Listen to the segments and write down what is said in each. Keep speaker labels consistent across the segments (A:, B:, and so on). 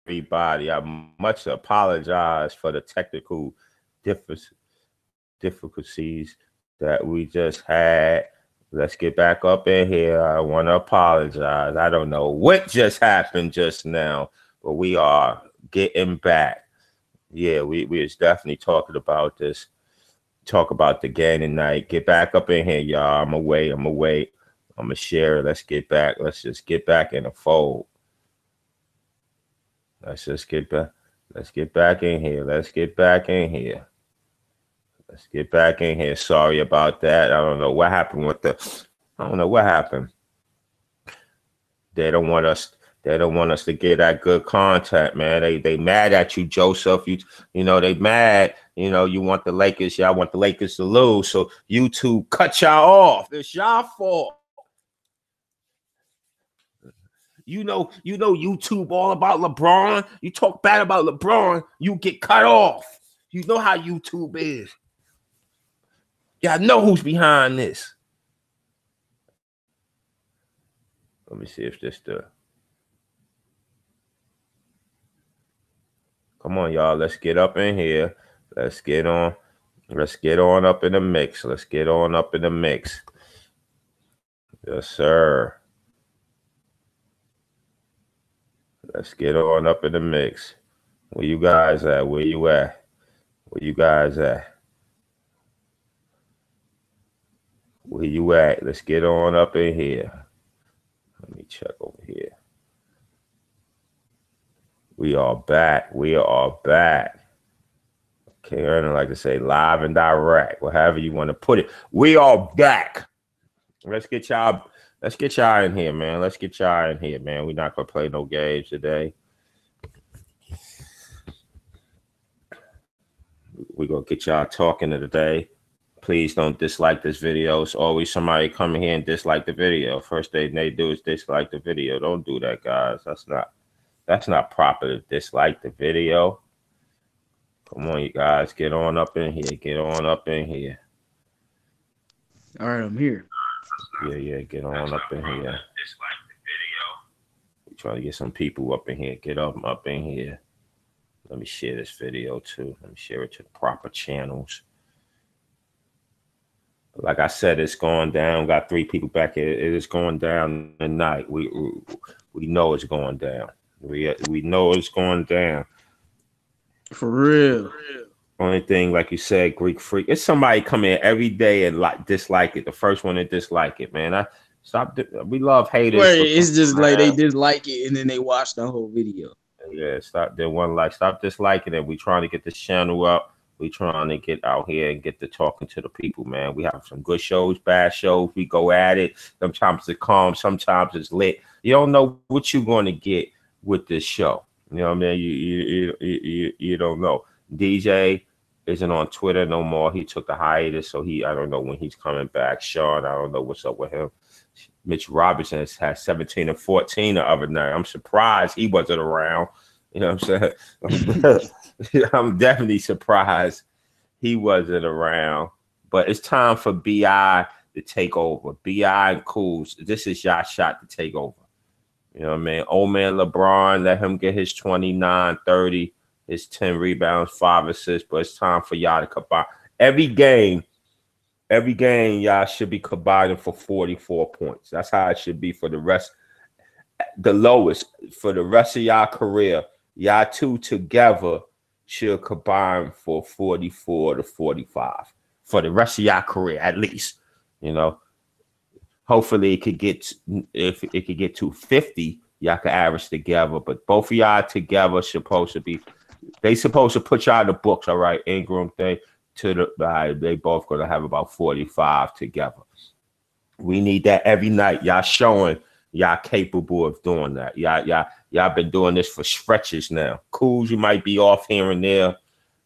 A: everybody. I much apologize for the technical difficulties that we just had. Let's get back up in here. I want to apologize. I don't know what just happened just now, but we are getting back. Yeah, we was definitely talking about this. Talk about the game tonight. Get back up in here, y'all. I'm away. I'm going to share it. Let's get back. Let's just get back in the fold. Let's just get back. Let's get back in here. Let's get back in here. Let's get back in here. Sorry about that. I don't know what happened with I don't know what happened. They don't want us to get that good content, man. They mad at you, Joseph. You know, they mad. You know, you want the Lakers. Y'all want the Lakers to lose. So YouTube cut y'all off. It's y'all fault. You know YouTube all about LeBron. You talk bad about LeBron, you get cut off. You know how YouTube is. Y'all know who's behind this. Let me see if this Come on, y'all. Let's get up in here. Let's get on up in the mix. Let's get on up in the mix. Yes, sir. Let's get on up in the mix. Where you guys at? Where you at? Where you guys at? Where you at? Let's get on up in here. Let me check over here. We are back. We are back. Okay, I don't like to say live and direct, whatever you want to put it. We are back. Let's get y'all in here, man. Let's get y'all in here, man. We're not gonna play no games today. We're gonna get y'all talking today. Please don't dislike this video. It's always somebody coming here and dislike the video. First thing they do is dislike the video. Don't do that, guys. That's not proper to dislike the video. Come on, you guys. Get on up in here. Get on up in here.
B: All right, I'm here.
A: Yeah, get on up in here. Dislike the video. We're trying to get some people up in here. Get up in here. Let me share this video too. Let me share it to the proper channels. Like I said, it's going down. Got 3 people back here. It is going down tonight. We know it's going down. We know it's going down.
B: For real.
A: Only thing, like you said, Greek Freak. It's somebody come in every day and dislike it. The first one to dislike it, man. We love haters.
B: Well, it's just like they dislike it and then they watch the whole video.
A: Yeah, stop disliking it. We trying to get this channel up. We trying to get out here and get to talking to the people, man. We have some good shows, bad shows. We go at it. Sometimes it's calm, sometimes it's lit. You don't know what you're going to get with this show. You know what I mean? You don't know. DJ isn't on Twitter no more. He took a hiatus, so I don't know when he's coming back. Sean, I don't know what's up with him. Mitch Robinson has had 17 and 14 the other night. I'm surprised he wasn't around. You know what I'm saying? I'm definitely surprised he wasn't around. But it's time for BI to take over. BI and Cools, this is y'all shot to take over. You know what I mean? Old man LeBron, let him get his 29, 30, his 10 rebounds, 5 assists. But it's time for y'all to combine. Every game, y'all should be combining for 44 points. That's how it should be for the rest. The lowest for the rest of y'all career. Y'all two together should combine for 44 to 45 for the rest of y'all career, at least. You know, hopefully it could get to 50. Y'all can average together, but both of y'all together supposed to put y'all in the books. All right, Ingram thing. They both gonna have about 45 together. We need that every night. Y'all showing y'all capable of doing that. Y'all been doing this for stretches now. Cools, you might be off here and there.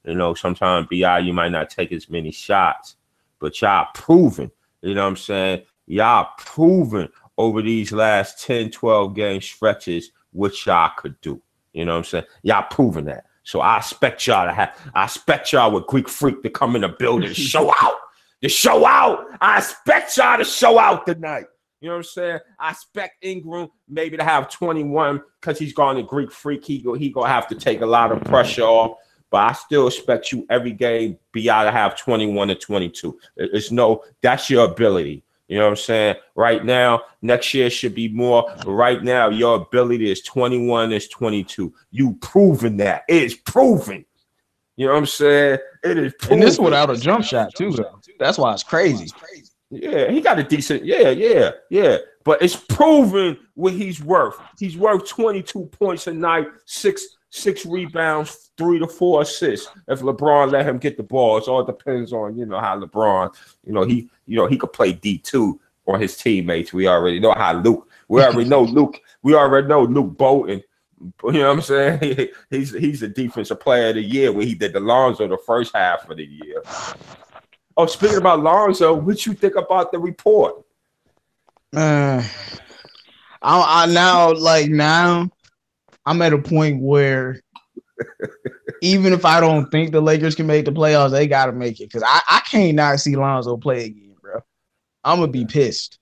A: You know, sometimes BI, you might not take as many shots, but y'all proven. You know what I'm saying? Y'all proven over these last 10, 12 game stretches what y'all could do. You know what I'm saying? Y'all proven that. So I expect y'all with Greek Freak to come in the building and show out. To show out. I expect y'all to show out tonight. You know what I'm saying? I expect Ingram maybe to have 21 because he's going to Greek Freak. He gonna have to take a lot of pressure off. But I still expect you every game be able to have 21 to 22. It's no, that's your ability. You know what I'm saying? Right now, next year should be more. But right now, your ability is 21, is 22. You proven that. It is proven. You know what I'm saying? It is proven.
B: And this without a jump shot, too, though. That's why it's crazy.
A: Yeah, he got a decent, yeah. But it's proven what he's worth. He's worth 22 points a night, six rebounds, 3 to 4 assists. If LeBron let him get the ball, it all depends on, how LeBron, he could play D2 on his teammates. We already know how we already know Luke Bolton. You know what I'm saying? He's a defensive player of the year where he did the Lonzo the first half of the year. Oh, speaking about Lonzo, what you think about the report?
B: Now I'm at a point where even if I don't think the Lakers can make the playoffs, they got to make it because I can't not see Lonzo play again, bro. I'm going to be pissed.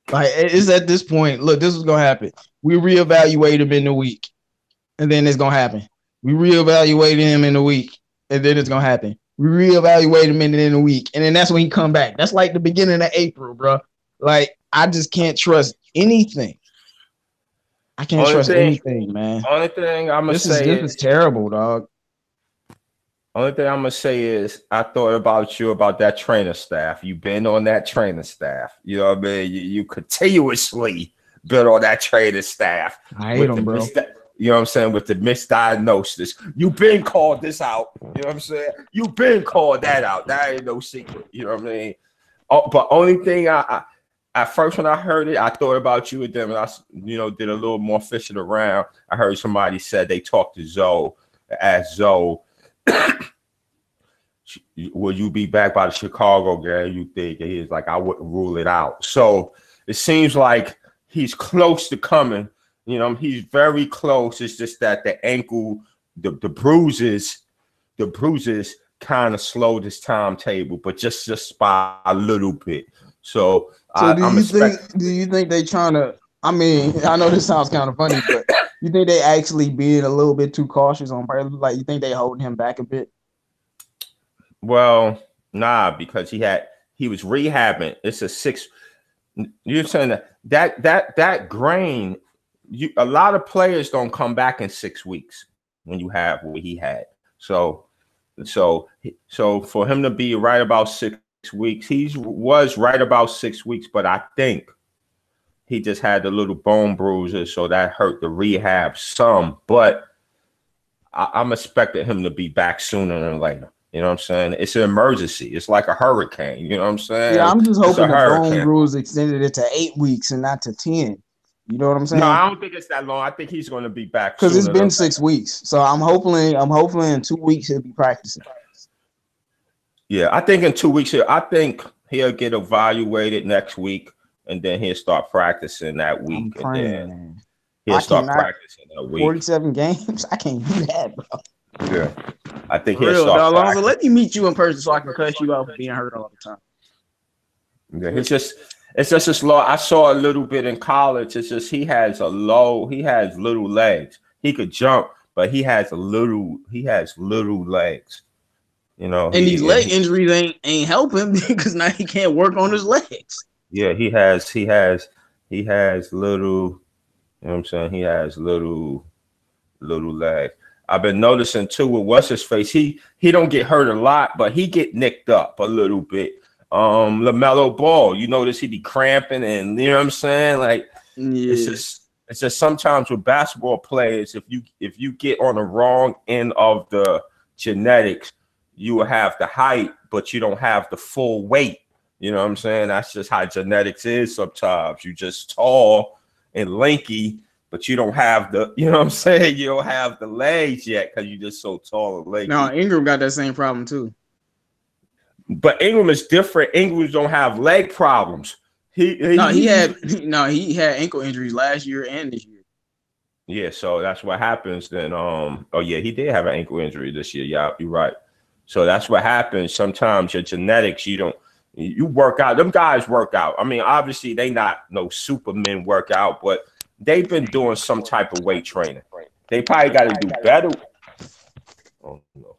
B: Like, it's at this point, look, this is going to happen. We reevaluate him in the week, and then it's going to happen. We reevaluate him in the week, and then it's going to happen. We reevaluate him in a week, and then that's when he come back. That's like the beginning of April, bro. Like, I just can't trust anything. I can't trust anything, man.
A: Only thing I'm gonna say
B: this is terrible, dog.
A: Only thing I'm gonna say is I thought about you about that trainer staff. You've been on that trainer staff. You know what I mean? You continuously been on that trainer staff.
B: I hate them, bro.
A: You know what I'm saying? With the misdiagnosis. You've been called this out. You know what I'm saying? You've been called that out. That ain't no secret. You know what I mean? But only thing I at first when I heard it, I thought about you and them, and I, did a little more fishing around. I heard somebody said they talked to Zoe, asked Zoe, will you be back by the Chicago game? You think? And he's like, I wouldn't rule it out. So it seems like he's close to coming. He's very close. It's just that the ankle, the bruises kind of slowed his timetable, but just by a little bit. So do
B: you think they trying to? I mean, I know this sounds kind of funny, but you think they actually being a little bit too cautious on purpose? Like, you think they holding him back a bit?
A: Well, nah, because he was rehabbing. It's a 6. You're saying that grain. A lot of players don't come back in 6 weeks when you have what he had. So for him to be right about 6 weeks, he was right about 6 weeks, but I think he just had the little bone bruises, so that hurt the rehab some. But I'm expecting him to be back sooner than later. You know what I'm saying? It's an emergency. It's like a hurricane. You know what I'm saying?
B: Yeah, I'm just hoping the bone bruise extended it to 8 weeks and not to 10. You know what I'm saying?
A: No, I don't think it's that long. I think he's going to be back
B: because it's been 6 weeks. So I'm hoping in 2 weeks he'll be practicing.
A: Yeah, I think in 2 weeks I think he'll get evaluated next week, and then he'll start practicing that week.
B: I'm praying,
A: and then
B: man.
A: He'll start practicing that week.
B: 47 games? I can't do that, bro.
A: Yeah, I think he'll start
B: Lonzo, let me meet you in person so I can cuss you out for being hurt all the time.
A: Yeah, it's just as low. I saw a little bit in college. It's just he has little legs. He could jump, but he has little legs. And
B: these leg injuries ain't helping because now he can't work on his legs.
A: Yeah, he has little. You know what I'm saying? He has little legs. I've been noticing too with what's his face. He don't get hurt a lot, but he get nicked up a little bit. LaMelo Ball, you notice he be cramping, and you know what I'm saying? Like, it's just sometimes with basketball players, if you get on the wrong end of the genetics, you will have the height, but you don't have the full weight. You know what I'm saying? That's just how genetics is sometimes. You just tall and lanky, but you don't have the, you know what I'm saying? You don't have the legs yet because you're just so tall and lanky.
B: No, Ingram got that same problem too.
A: But Ingram is different. Ingram don't have leg problems. He had
B: ankle injuries last year and this year.
A: Yeah, so that's what happens then. He did have an ankle injury this year. Yeah, you're right. So that's what happens. Sometimes your genetics, you don't, You work out. Them guys work out. I mean, obviously they not no supermen workout, but they've been doing some type of weight training. They probably got to do better. Oh no.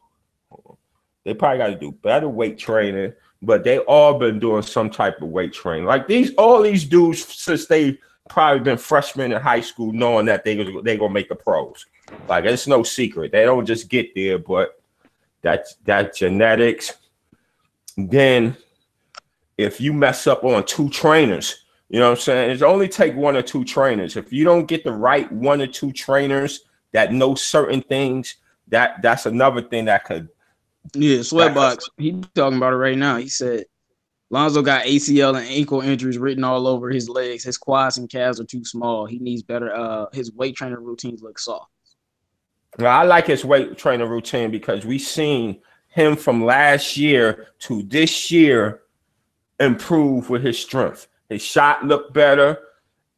A: They probably got to do better weight training, but they all been doing some type of weight training. Like all these dudes since they probably been freshmen in high school, knowing that they gonna make the pros. Like it's no secret. They don't just get there, but that genetics. Then if you mess up on 2 trainers, you know what I'm saying? It's only take 1 or 2 trainers. If you don't get the right 1 or 2 trainers that know certain things, that's another thing that could.
B: Yeah, Sweatbox. He talking about it right now. He said Lonzo got ACL and ankle injuries written all over his legs. His quads and calves are too small. He needs better. His weight training routines look soft.
A: Now, I like his weight training routine because we seen him from last year to this year improve with his strength. His shot looked better.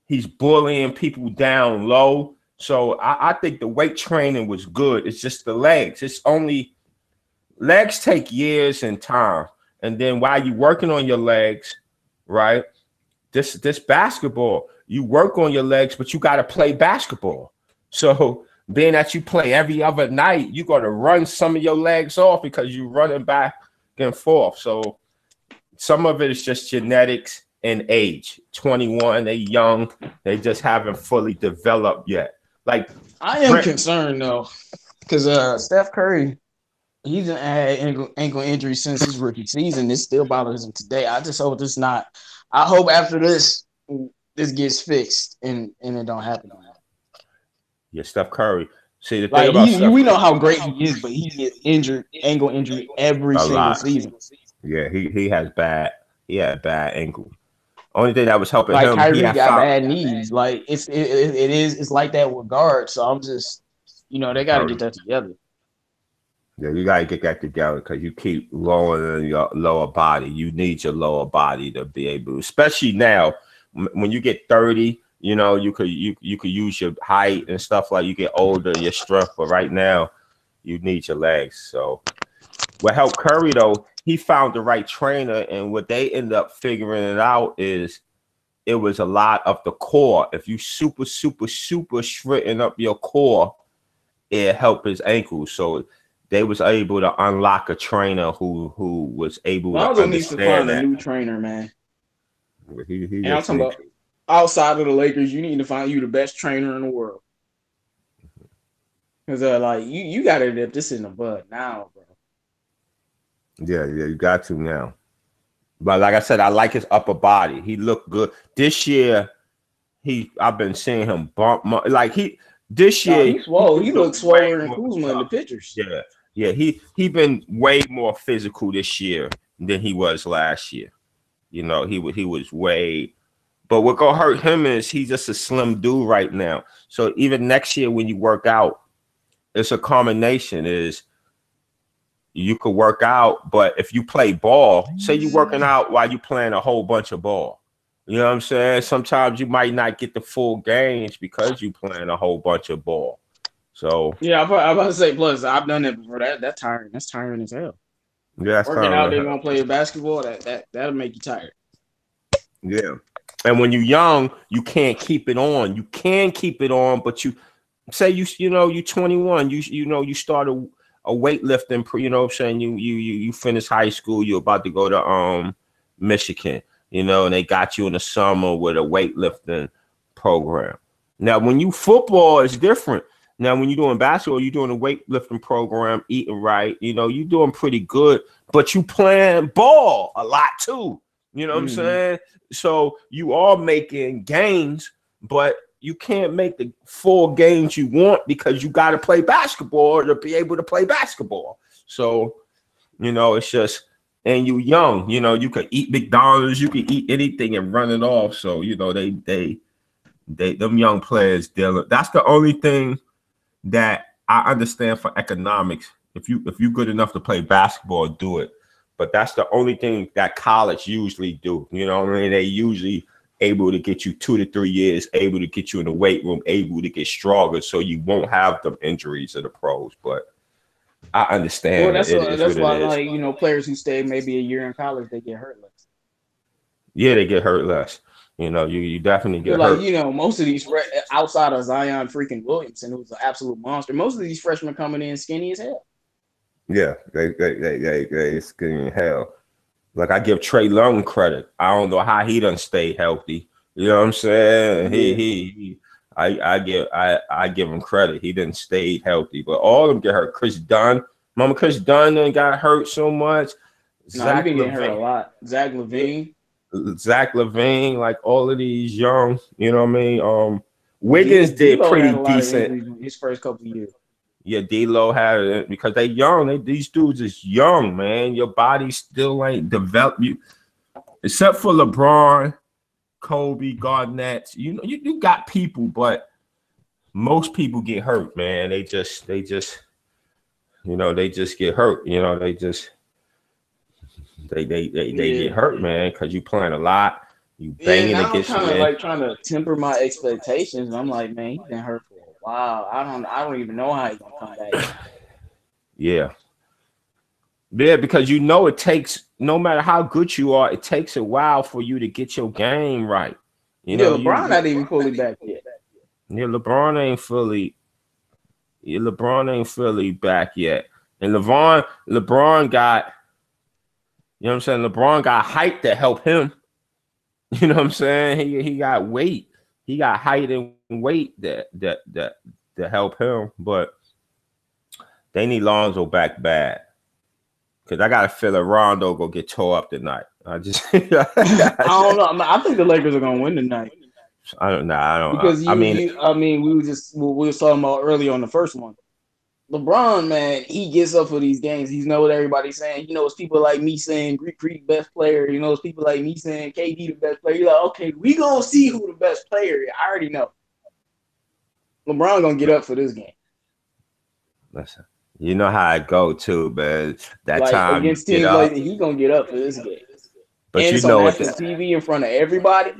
A: He's bullying people down low. So I think the weight training was good. It's just the legs. It's only legs take years and time. And then while you working on your legs, right? This basketball, you work on your legs, but you got to play basketball. So being that you play every other night, you got to run some of your legs off because you're running back and forth. So some of it is just genetics and age. 21, they young, they just haven't fully developed yet. Like
B: I am concerned though, because Steph Curry, he's had ankle injury since his rookie season. This still bothers him today. I just hope this not. I hope after this gets fixed and it don't happen.
A: Yeah, Steph Curry. See the thing
B: like
A: about
B: we know how great he is, but he gets injured, ankle injury every single season.
A: Yeah, he has bad. He had bad ankle. Only thing that was helping
B: like
A: him,
B: Kyrie got bad knees. Like it's like that with guards. So I'm just, they got to get that together.
A: Yeah, you got to get that together because you keep lowering your lower body. You need your lower body to be able, especially now when you get 30. You could use your height and stuff like you get older, your strength. But right now, you need your legs. So what helped Curry though, he found the right trainer, and what they end up figuring it out is it was a lot of the core. If you super shredding up your core, it helped his ankles. So they was able to unlock a trainer who was able to understand
B: needs to find a new trainer, man.
A: He
B: and I'm talking about outside of the Lakers, you need to find you the best trainer in the world. Because like you got to nip this in the bud now, bro.
A: Yeah, you got to now. But like I said, I like his upper body. He looked good this year. I've been seeing him bump like this year.
B: He swole. He looks swollen than Kuzma in the pictures.
A: Yeah. He been way more physical this year than he was last year. He was way. But what gonna hurt him is he's just a slim dude right now. So even next year when you work out, it's a combination. Is you could work out, but if you play ball, say you're working out while you're playing a whole bunch of ball. You know what I'm saying? Sometimes you might not get the full gains because you're playing a whole bunch of ball. So
B: yeah, I'm about to say. Plus, I've done that before. That's tiring. That's tiring as hell.
A: Yeah,
B: working out, they're gonna play basketball. That'll make you tired.
A: Yeah. And when you're young, you can't keep it on. You can keep it on, but you say you're 21. You start a weightlifting. You know what I'm saying? You finish high school. You're about to go to Michigan. And they got you in the summer with a weightlifting program. Now, when you football, it's different. Now, when you're doing basketball, you're doing a weightlifting program, eating right. You're doing pretty good, but you playing ball a lot too. You know what I'm saying? So you are making gains, but you can't make the full gains you want because you got to play basketball to be able to play basketball. So, it's just, and you young, you could eat McDonald's, you could eat anything and run it off. So, them young players, that's the only thing that I understand for economics. If you're good enough to play basketball, do it. But that's the only thing that college usually do. You know what I mean? They usually able to get you 2 to 3 years, able to get you in the weight room, able to get stronger so you won't have the injuries of the pros. But I understand.
B: Well, that's why like, players who stay maybe a year in college, they get hurt less.
A: Yeah, they get hurt less. You definitely get
B: Like,
A: hurt.
B: most of these outside of Zion freaking Williamson, who's an absolute monster, most of these freshmen coming in skinny as hell.
A: Yeah, they skinny hell. Like, I give Trey Young credit. I don't know how he done stayed healthy. You know what I'm saying?
B: Yeah.
A: I give him credit. He didn't stay healthy, but all of them get hurt. Chris Dunn, Chris Dunn done got hurt so much.
B: No, he been getting hurt a lot. Zach LaVine,
A: like all of these young, you know what I mean? Wiggins did pretty decent
B: his first couple of years.
A: Yeah, D-Lo had it because they young. These dudes is young, man. Your body still ain't developed. You, except for LeBron, Kobe, Garnett. You got people, but most people get hurt, man. They just get hurt. They get hurt, man, because you playing a lot. You banging against
B: I'm kind of like trying to temper my expectations. I'm like, man, he's been hurt for a while. I don't even know how he's gonna come back.
A: Yeah, because it takes, no matter how good you are, it takes a while for you to get your game right.
B: LeBron not even fully back yet.
A: Yeah, LeBron ain't fully back yet. And LeBron got, LeBron got height to help him. You know what I'm saying? He got weight. He got height and weight that to help him. But they need Lonzo back bad. Because I got to feel that Rondo go get tore up tonight. I don't
B: know. I think the Lakers are gonna win tonight.
A: I don't know.
B: Because we were talking about earlier on the first one. LeBron, man, he gets up for these games. He knows what everybody's saying. It's people like me saying Greek best player. It's people like me saying KD the best player. You're like, okay, we gonna see who the best player is. I already know. LeBron gonna get up for this game.
A: Listen, you know how I go too, man. That
B: like,
A: time
B: against teams like he gonna get up for this game.
A: But
B: and it's on national TV in front of everybody.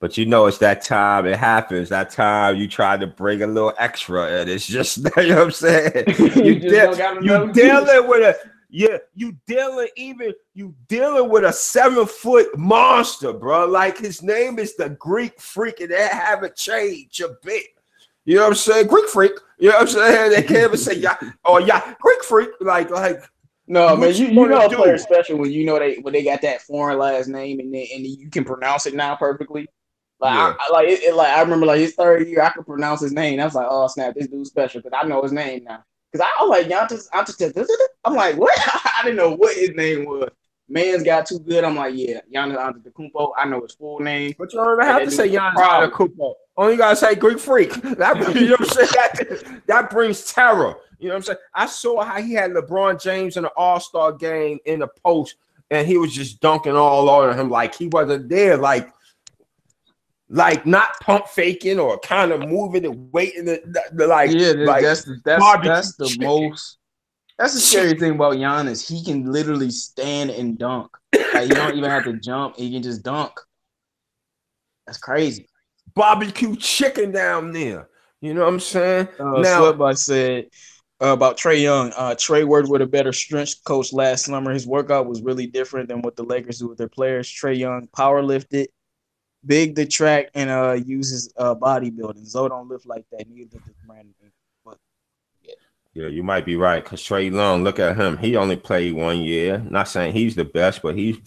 A: But it's that time it happens. That time you try to bring a little extra, and it's just, you know what I'm saying? You dealing with a 7-foot monster, bro. Like, his name is the Greek Freak, and they haven't changed a bit. You know what I'm saying? Greek Freak. You know what I'm saying? They can't even say Greek Freak. Like.
B: No, man, you know a player special when when they got that foreign last name and you can pronounce it now perfectly. Like, yeah. I remember like his third year, I could pronounce his name. I was like, oh snap, this dude's special because I know his name now. Because I was like, I'm like, what? I didn't know what his name was. Man's got too good. I'm like, yeah, Giannis Antetokounmpo. I know his full name.
A: But you don't even have to say Giannis Antetokounmpo. Only you gotta say Greek Freak. That, you know what I'm saying? That brings terror. You know what I'm saying? I saw how he had LeBron James in an All-Star game in the post, and he was just dunking all over him like he wasn't there, like not pump faking or kind of moving and waiting. That's
B: the most. That's the scary thing about Giannis. He can literally stand and dunk. Like, you don't even have to jump. He can just dunk. That's crazy.
A: Barbecue chicken down there. You know what I'm saying?
B: Now, Slipbot said about Trae Young. Trae worked with a better strength coach last summer. His workout was really different than what the Lakers do with their players. Trae Young power lifted, big the track, and uses bodybuilding. Zoe don't lift like that. Neither does Brandon.
A: Yeah, you might be right. Because Trae Young, look at him. He only played 1 year. Not saying he's the best, but he's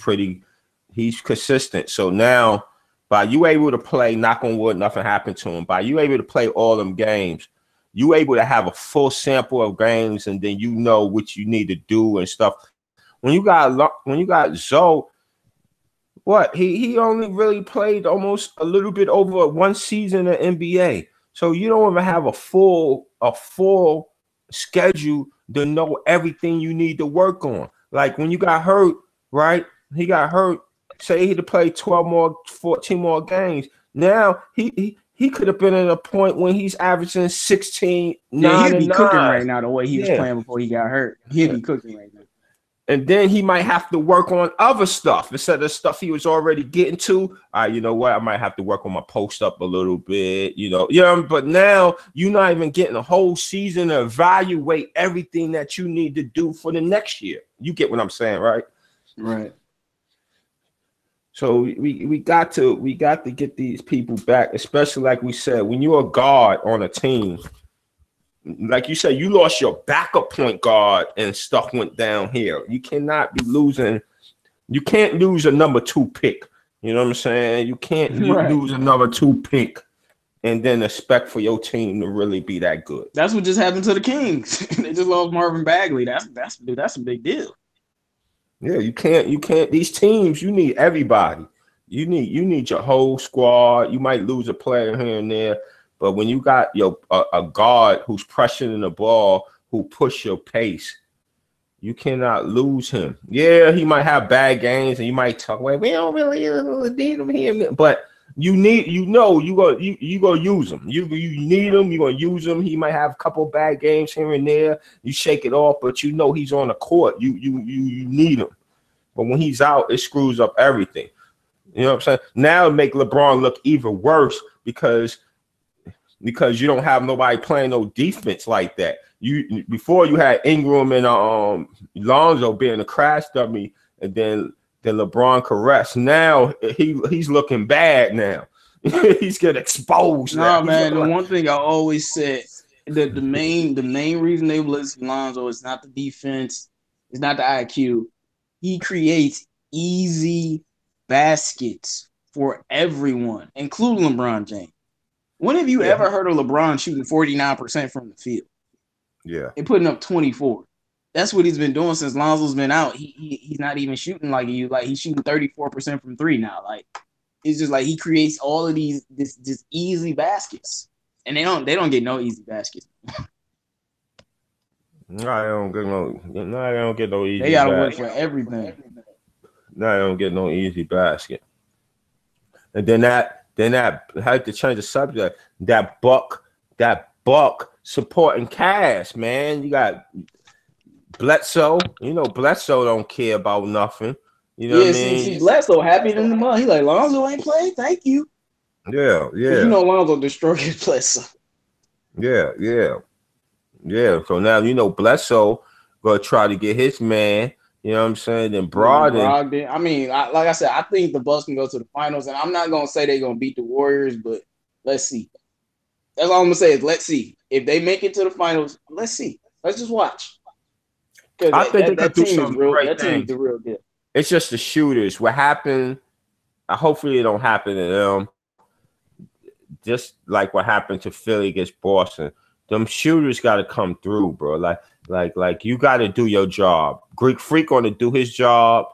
A: consistent. So now, by you able to play, knock on wood, nothing happened to him. By you able to play all them games, you able to have a full sample of games, and then you know what you need to do and stuff. When you got Zoe, what he only really played almost a little bit over 1 season in NBA. So you don't even have a full schedule to know everything you need to work on. Like when you got hurt, right? He got hurt. Say he had to play 12 more, 14 more games. Now he could have been at a point when he's averaging 16, 9,
B: he'd be cooking right now the way he was playing before he got hurt. He'd be cooking right now.
A: And then he might have to work on other stuff instead of stuff he was already getting to. You know what? I might have to work on my post up a little bit, But now you're not even getting a whole season to evaluate everything that you need to do for the next year. You get what I'm saying, right?
B: Right.
A: So we got to get these people back, especially like we said, when you're a guard on a team, like you said, you lost your backup point guard and stuff went down here. You cannot be losing. You can't lose a number 2 pick. You know what I'm saying? You can't lose a number 2 pick and then expect for your team to really be that good.
B: That's what just happened to the Kings. They just lost Marvin Bagley. That's a big deal.
A: Yeah, you can't. These teams, you need everybody. You need your whole squad. You might lose a player here and there, but when you got a guard who's pressuring the ball, who push your pace, you cannot lose him. Yeah, he might have bad games, and you might talk, well, we don't really need him here, but you gonna use him. You need him. You're gonna use him. He might have a couple bad games here and there. You shake it off, but you know he's on the court. You need him. But when he's out, it screws up everything. You know what I'm saying? Now it make LeBron look even worse because you don't have nobody playing no defense like that. Before you had Ingram and Lonzo being a crash dummy, and then LeBron caressed. Now he's looking bad. Now he's getting exposed.
B: No, man. The one thing I always said that the main reason they listen to Lonzo is not the defense, it's not the IQ. He creates easy baskets for everyone, including LeBron James. When have you ever heard of LeBron shooting 49% from the field?
A: Yeah,
B: and putting up 24. That's what he's been doing since Lonzo's been out. He's not even shooting like he's shooting 34% from 3 now. Like it's just like he creates all of these this easy baskets, and they don't get no easy baskets.
A: No, they don't get no easy.
B: They gotta work for everything.
A: No, they don't get no easy basket. And then that had to change the subject. That buck supporting Cash, man. You got Bledsoe. You know Bledsoe don't care about nothing. You know what I mean?
B: See, Bledsoe happy in the mud. He like, Lonzo ain't playing. Thank you.
A: Yeah. You
B: know Lonzo destroyed his Bledsoe.
A: Yeah. So now Bledsoe gonna try to get his man. You know what I'm saying? Then Brogdon.
B: I mean, like I said, I think the Bucks can go to the finals, and I'm not gonna say they're gonna beat the Warriors, but let's see. That's all I'm gonna say is let's see. If they make it to the finals, let's see. Let's just watch.
A: I think that team is real.
B: That team is the real deal.
A: It's just the shooters. What happened? Hopefully, it don't happen to them. Just like what happened to Philly against Boston. Them shooters got to come through, bro. Like you got to do your job. Greek Freak going to do his job.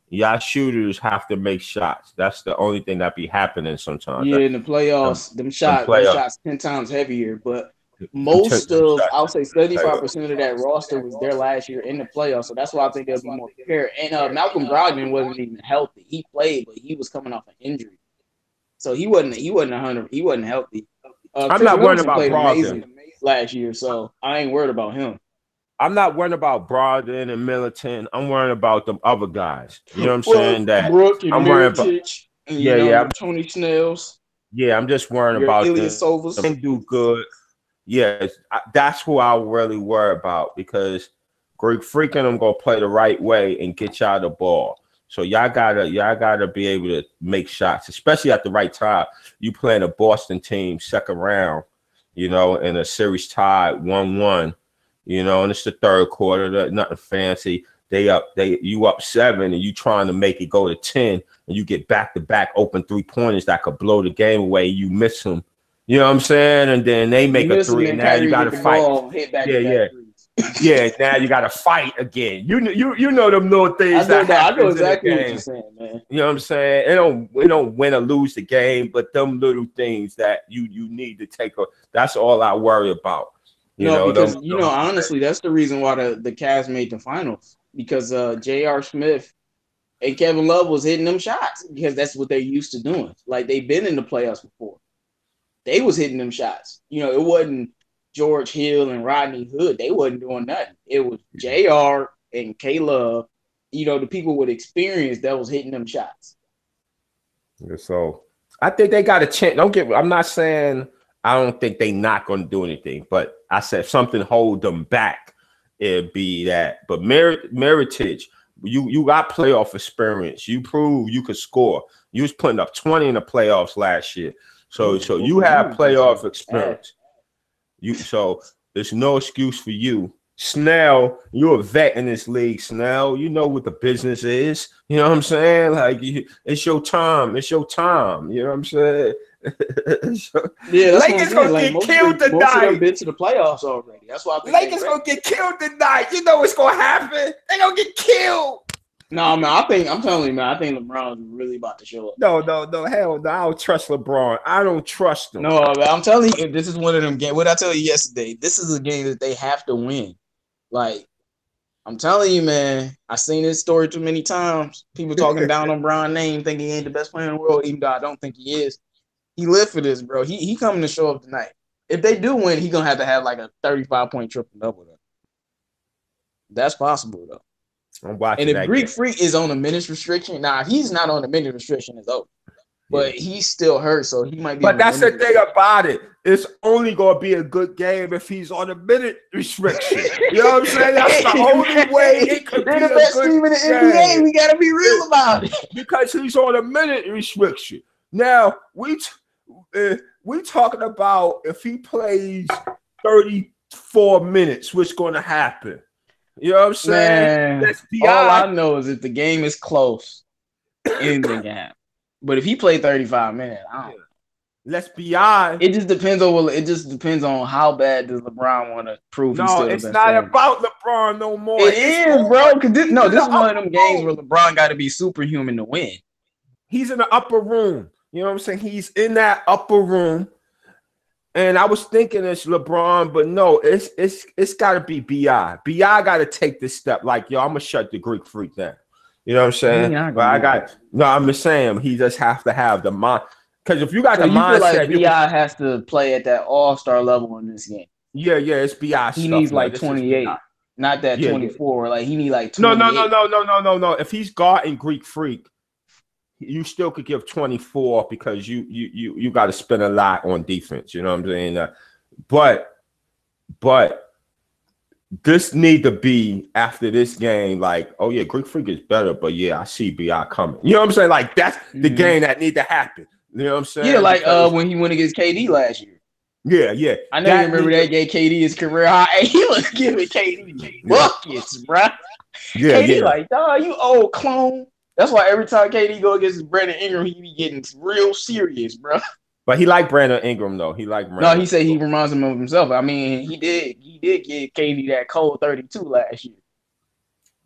A: Y'all shooters have to make shots. That's the only thing that be happening sometimes.
B: Yeah, in the playoffs, them shots 10 times heavier. But most of, I'll say 75% of that roster was there last year in the playoffs. So that's why I think they'll be more prepared. And Malcolm Brogdon wasn't even healthy. He played, but he was coming off an injury. So he wasn't 100. He wasn't healthy.
A: I'm not worried about Brogdon
B: last year, so I ain't worried about him.
A: I'm not worried about Brogdon and Middleton. I'm worried about them other guys. You know what I'm saying? That
B: Brooke and
A: I'm worried about.
B: And, Tony Snells.
A: Yeah, I'm just worried about
B: them.
A: They do good. Yes, that's who I really worry about because Greek Freaking them gonna play the right way and get y'all the ball. So y'all gotta be able to make shots, especially at the right time. You playing a Boston team second round, in a series tied 1-1, and it's the third quarter. Nothing fancy. You up 7 and you trying to make it go to 10, and you get back-to-back open 3-pointers that could blow the game away. You miss them. You know what I'm saying? And then they make a 3, and now you got to fight. Yeah, now you got to fight again. You know them little things.
B: I know exactly what you're saying, man.
A: You know what I'm saying? It don't win or lose the game, but them little things that you need to take. That's all I worry about.
B: Honestly, that's the reason why the Cavs made the finals, because J.R. Smith and Kevin Love was hitting them shots because that's what they're used to doing. Like they've been in the playoffs before. They was hitting them shots. It wasn't George Hill and Rodney Hood. They wasn't doing nothing. It was JR and K-Love, the people with experience that was hitting them shots.
A: So I think they got a chance. I'm not saying I don't think they not going to do anything, but I said if something hold them back, it'd be that. But Mirotic You got playoff experience. You prove you could score. You was putting up 20 in the playoffs last year. So you have playoff experience. So there's no excuse for you. Snell, you're a vet in this league, Snell. You know what the business is. You know what I'm saying? Like, it's your time. It's your time. You know what I'm saying?
B: Yeah, that's
A: Lakers gonna get killed tonight.
B: Most of them been to the playoffs already. That's why I think
A: Lakers gonna get killed tonight. You know what's gonna happen. They gonna get killed.
B: No, man, I'm telling you, man, I think LeBron's really about to show up.
A: No, hell no. I don't trust LeBron. I don't trust him.
B: No, man, I'm telling you, this is one of them games. What I tell you yesterday, this is a game that they have to win. Like, I'm telling you, man, I've seen this story too many times. People talking down on Bron's name, thinking he ain't the best player in the world, even though I don't think he is. He lived for this, bro. He coming to show up tonight. If they do win, he's gonna have like a 35-point triple-double. That's possible, though. And if Greek Freak is on a minutes restriction, if he's not on a minute restriction, it's over. But he's still hurt, so he might be.
A: But that's the thing about it. It's only gonna be a good game if he's on a minute restriction. You know what I'm saying? That's the only way it could be
B: the best team in the NBA. We gotta be real about it.
A: Because he's on a minute restriction. Now we talking about if he plays 34 minutes, what's gonna happen? You know what I'm saying?
B: Man, all I know is if the game is close, anything can happen. But if he played 35 minutes, I don't know.
A: Let's be honest.
B: It just depends on how bad does LeBron want to prove.
A: No, it's not about LeBron no more.
B: It is, bro. Because this is one of them games where LeBron got to be superhuman to win.
A: He's in the upper room. You know what I'm saying? He's in that upper room. And I was thinking it's LeBron, but no, it's got to be BI. BI got to take this step. Like, yo, I'm gonna shut the Greek Freak down. You know what I'm saying? I'm just saying he just have to have the mind. Because if you got the mindset,
B: feel like BI has to play at that all-star level in this game.
A: Yeah, it's BI.
B: He needs like 28, not that 24. Yeah. Like he need like 28.
A: No. If he's guarding Greek Freak, you still could give 24 because you got to spend a lot on defense. You know what I'm saying? But this need to be after this game, like, oh yeah, Greek Freak is better, but yeah, I see BI coming. You know what I'm saying? Like that's the game that need to happen. You know what I'm saying?
B: Yeah, like when he went against KD last year.
A: Yeah.
B: I know you remember that gave KD his career high. He was giving KD buckets, bro.
A: Yeah,
B: KD like, dog, you old clone. That's why every time KD go against Brandon Ingram, he be getting real serious, bro.
A: But he liked Brandon Ingram though. He
B: he said he reminds him of himself. I mean, he did give KD that cold 32 last year.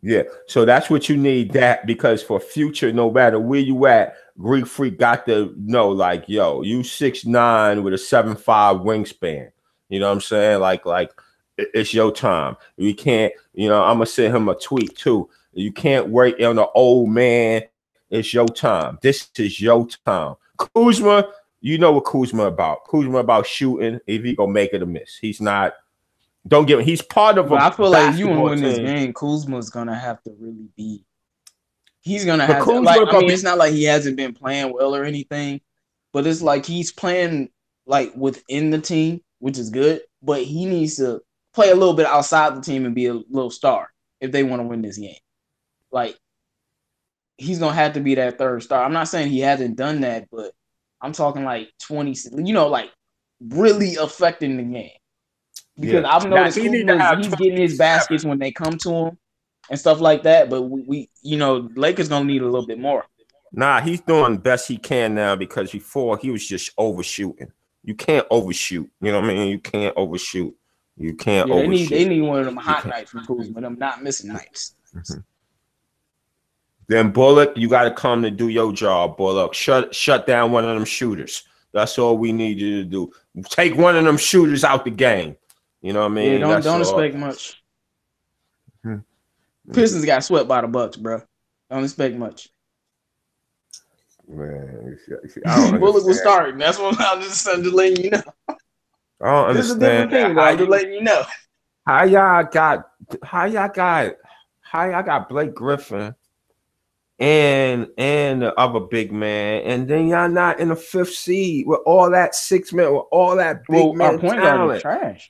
A: Yeah, so that's what you need, that, because for future, no matter where you at, Greek Freak got to know, like, yo, you 6'9" with a 7'5" wingspan. You know what I'm saying? Like it's your time. You can't, I'm gonna send him a tweet too. You can't wait on the old man. It's your time. This is your time. Kuzma, you know what Kuzma about. Kuzma about shooting. If he gonna make it or miss, he's not. Don't give him. He's part of.
B: I feel like you want to win this game. Kuzma's gonna have to really be. He's gonna have to. Like, I mean, it's not like he hasn't been playing well or anything, but it's like he's playing like within the team, which is good. But he needs to play a little bit outside the team and be a little star if they want to win this game. Like, he's gonna have to be that third star. I'm not saying he hasn't done that, but I'm talking like 20. Like really affecting the game. Because I've noticed he's getting his baskets when they come to him and stuff like that. But we Lakers gonna need a little bit more.
A: Nah, he's doing best he can now, because before he was just overshooting. You can't overshoot. You know what I mean? You can't overshoot. You can't overshoot.
B: They need one of them hot nights from Kuzma, them not missing nights.
A: Mm-hmm. Then Bullock, you got to come to do your job, Bullock. Shut down one of them shooters. That's all we need you to do. Take one of them shooters out the game. You know what I mean?
B: Yeah, don't expect much. Pistons got swept by the Bucks, bro. Don't expect much.
A: Man,
B: Bullock was starting. That's what I'm just letting you know.
A: I don't understand.
B: This is a different thing, I'm just letting you know.
A: How y'all got Blake Griffin and the other big man, and then y'all not in the 5th seed with all that 6 men, with all that big man
B: our point
A: talent.
B: Guard is trash.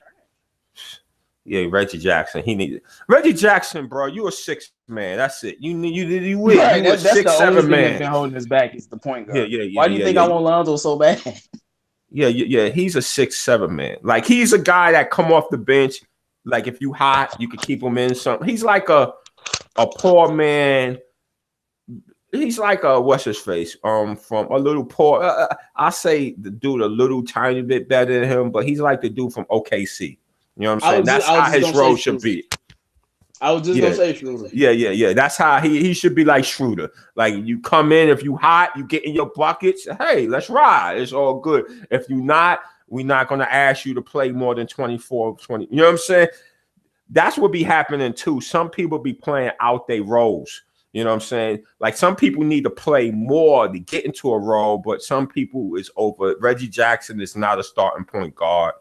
A: Yeah, Reggie Jackson. He needed Reggie Jackson, bro. You a 6 man. That's it. You
B: Right,
A: you a
B: that's the
A: 6,
B: only
A: 7
B: thing
A: man.
B: that's been holding us back is the point guard.
A: Yeah.
B: Why do you think I want Lonzo so bad?
A: Yeah. He's a 6, 7 man. Like he's a guy that come off the bench. Like if you hot, you could keep him in something. He's like a poor man. He's like a what's his face? From a little poor. I say the dude a little tiny bit better than him, but he's like the dude from OKC. You know what I'm saying? That's how his role should be.
B: I was just gonna say Schroeder.
A: Yeah. That's how he should be like Schroeder. Like you come in, if you hot, you get in your buckets. Hey, let's ride. It's all good. If you not, we're not gonna ask you to play more than 24, 20. You know what I'm saying? That's what be happening too. Some people be playing out their roles. You know what I'm saying? Like some people need to play more to get into a role, but some people is over. Reggie Jackson is not a starting point guard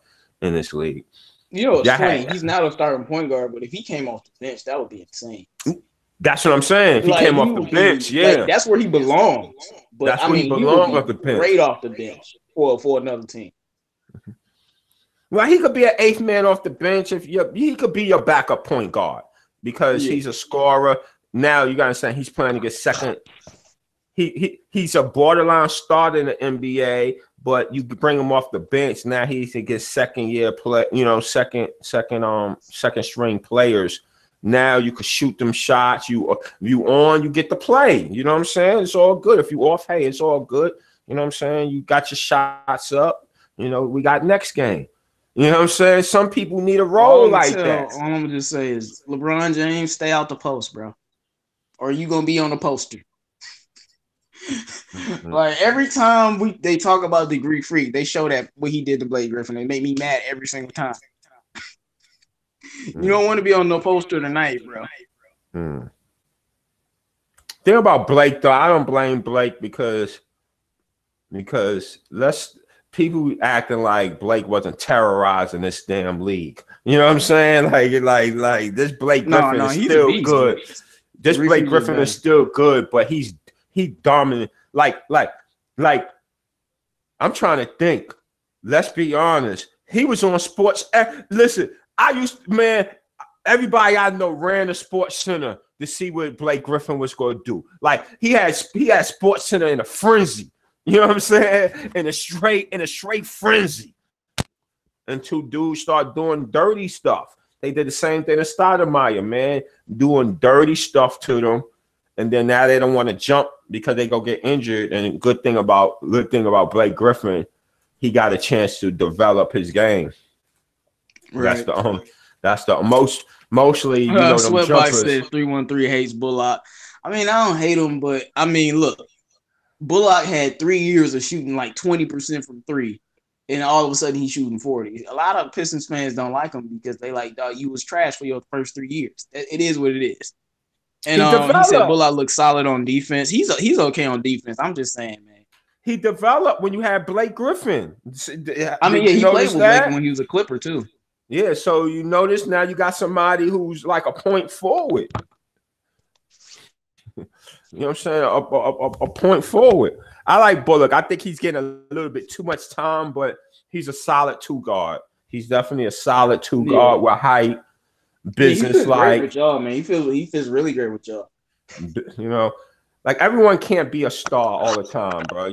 A: in this league.
B: You know, it's funny. He's not a starting point guard, but if he came off the bench, that would be insane.
A: That's what I'm saying. If he came off the bench,
B: like, that's where he belongs. But
A: that's where he belongs off the bench.
B: Great off the bench for another team.
A: Well, he could be an 8th man off the bench. He could be your backup point guard because he's a scorer. Now you gotta say he's playing to get second. He's a borderline starter in the NBA, but you bring him off the bench. Now he can get second year play. You know, second string players. Now you can shoot them shots. You get the play. You know what I'm saying? It's all good. If you off, hey, it's all good. You know what I'm saying? You got your shots up. You know, we got next game. You know what I'm saying? Some people need a role like that.
B: All I'm gonna just say is LeBron James, stay out the post, bro. Or are you gonna be on the poster? Like every time they talk about the Greek Freak, they show that what he did to Blake Griffin. It made me mad every single time. You don't want to be on no poster tonight, bro.
A: Thing about Blake though, I don't blame Blake because people acting like Blake wasn't terrorizing this damn league. You know what I'm saying? Like this Blake Griffin is still good. This Blake Griffin is still good, but he dominant. Like I'm trying to think. Let's be honest. He was on Sports. Listen, everybody I know ran to Sports Center to see what Blake Griffin was going to do. Like he had Sports Center in a frenzy. You know what I'm saying? In a straight frenzy. And 2 dudes start doing dirty stuff. They did the same thing to Stoudemire, man, doing dirty stuff to them. And then now they don't want to jump because they go get injured. And good thing about Blake Griffin, he got a chance to develop his game. Right. That's the mostly, you know, them jumpers.
B: Said 313 hates Bullock. I mean, I don't hate him, but I mean, look, Bullock had 3 years of shooting like 20% from 3. And all of a sudden he's shooting 40. A lot of Pistons fans don't like him because they like, dog, you was trash for your first 3 years. It is what it is. And he said Bullock looks solid on defense. He's okay on defense. I'm just saying, man.
A: He developed when you had Blake Griffin.
B: I mean, he played with Blake when he was a Clipper too.
A: Yeah, so you notice now you got somebody who's like a point forward. You know what I'm saying? A point forward. I like Bullock. I think he's getting a little bit too much time, but he's a solid 2 guard. He's definitely a solid 2 guard with height, business like.
B: With y'all, man. He feels really great with y'all.
A: You know, like everyone can't be a star all the time, bro.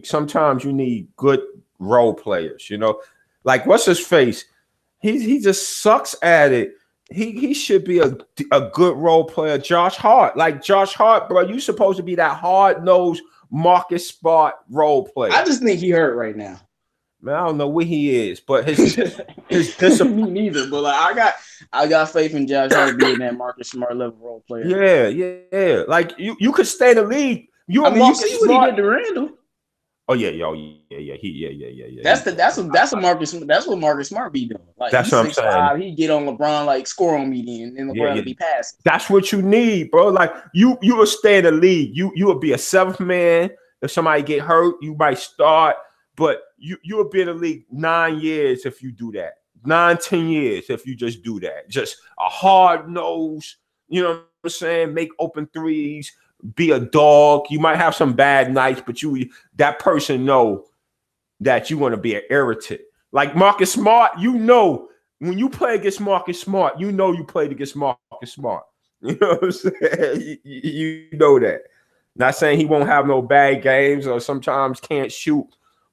A: Sometimes you need good role players. You know, like what's his face? He just sucks at it. He should be a good role player. Josh Hart, bro. You supposed to be that hard-nosed Marcus Smart role player.
B: I just think he hurt right now.
A: Man, I don't know where he is, but his discipline.
B: Me neither. But like I got faith in Josh Hart being that Marcus Smart level role player.
A: Yeah. Like you could stay in the league. You see
B: what he did to Randall.
A: Oh yeah.
B: That's what Marcus Smart be doing. Like
A: that's what I'm saying.
B: He get on LeBron like score on median and LeBron be passing.
A: That's what you need, bro. Like you will stay in the league. You will be a 7th man. If somebody get hurt, you might start, but you will be in the league 9 years if you do that. 9-10 years if you just do that. Just a hard nose. You know what I'm saying? Make open threes. Be a dog. You might have some bad nights, but that person know that you want to be an irritant. Like Marcus Smart, you know when you play against Marcus Smart, you know you played against Marcus Smart. You know what I'm saying? You know that. Not saying he won't have no bad games or sometimes can't shoot,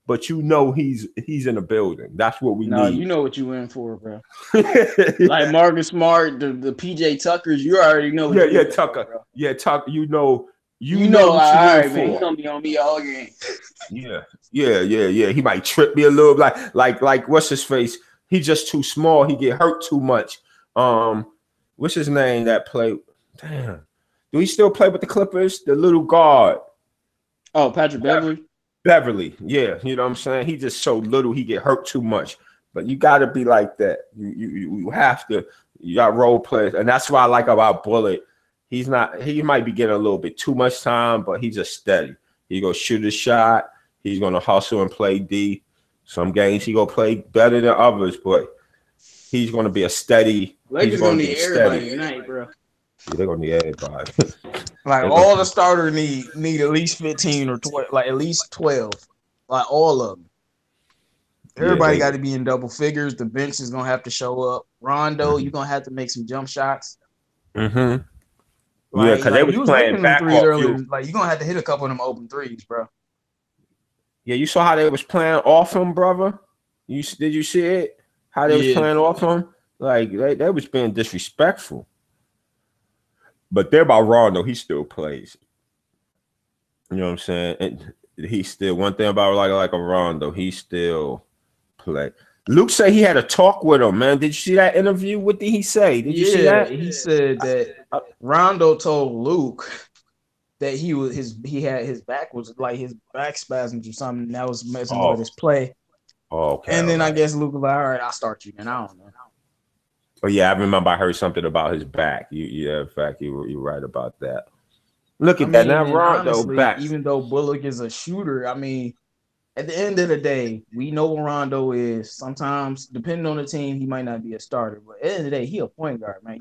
A: but you know he's in the building. That's what we need.
B: You know what you in for, bro. Like Marcus Smart, the PJ Tuckers, you already know.
A: Tucker.
B: For,
A: yeah, Tucker. You know what you
B: in for. Man, he's gonna be on me all game.
A: Yeah. He might trip me a little, like what's his face? He's just too small. He get hurt too much. What's his name that played? Damn. Do he still play with the Clippers? The little guard.
B: Oh, Patrick Beverly?
A: Beverly, yeah. You know what I'm saying? He just so little, he get hurt too much. But you got to be like that. You have to. You got role players. And that's what I like about Bullet. He might be getting a little bit too much time, but he's just steady. He go shoot a shot. He's going to hustle and play D. Some games he going to play better than others, but he's going to be a steady.
B: Lakers going to need everybody tonight, bro.
A: Yeah, they're going to need everybody.
B: Like all the starters need at least 15 or 12, like at least 12. Like all of them. Everybody got to be in double figures. The bench is going to have to show up. Rondo, you're going to have to make some jump shots.
A: Mm-hmm. Like, because they was playing back early.
B: Like you're going to have to hit a couple of them open threes, bro.
A: Yeah, you saw how they was playing off him, brother? Did you see it? How they was playing off him? Like they was being disrespectful. But they're about Rondo, he still plays. You know what I'm saying? And he still, one thing about like a Rondo, he still play. Luke said he had a talk with him, man. Did you see that interview? What did he say? Did you see that?
B: He said that Rondo told Luke that he had his back was like his back spasms or something that was messing with his play.
A: Oh, okay.
B: And then I guess Luke was like, all right, I'll start you, man. I don't know.
A: Oh yeah, I remember I heard something about his back. In fact, you're right about that. Look at that. Now Rondo back.
B: Even though Bullock is a shooter, I mean, at the end of the day, we know what Rondo is. Sometimes, depending on the team, he might not be a starter. But at the end of the day, he a point guard, man.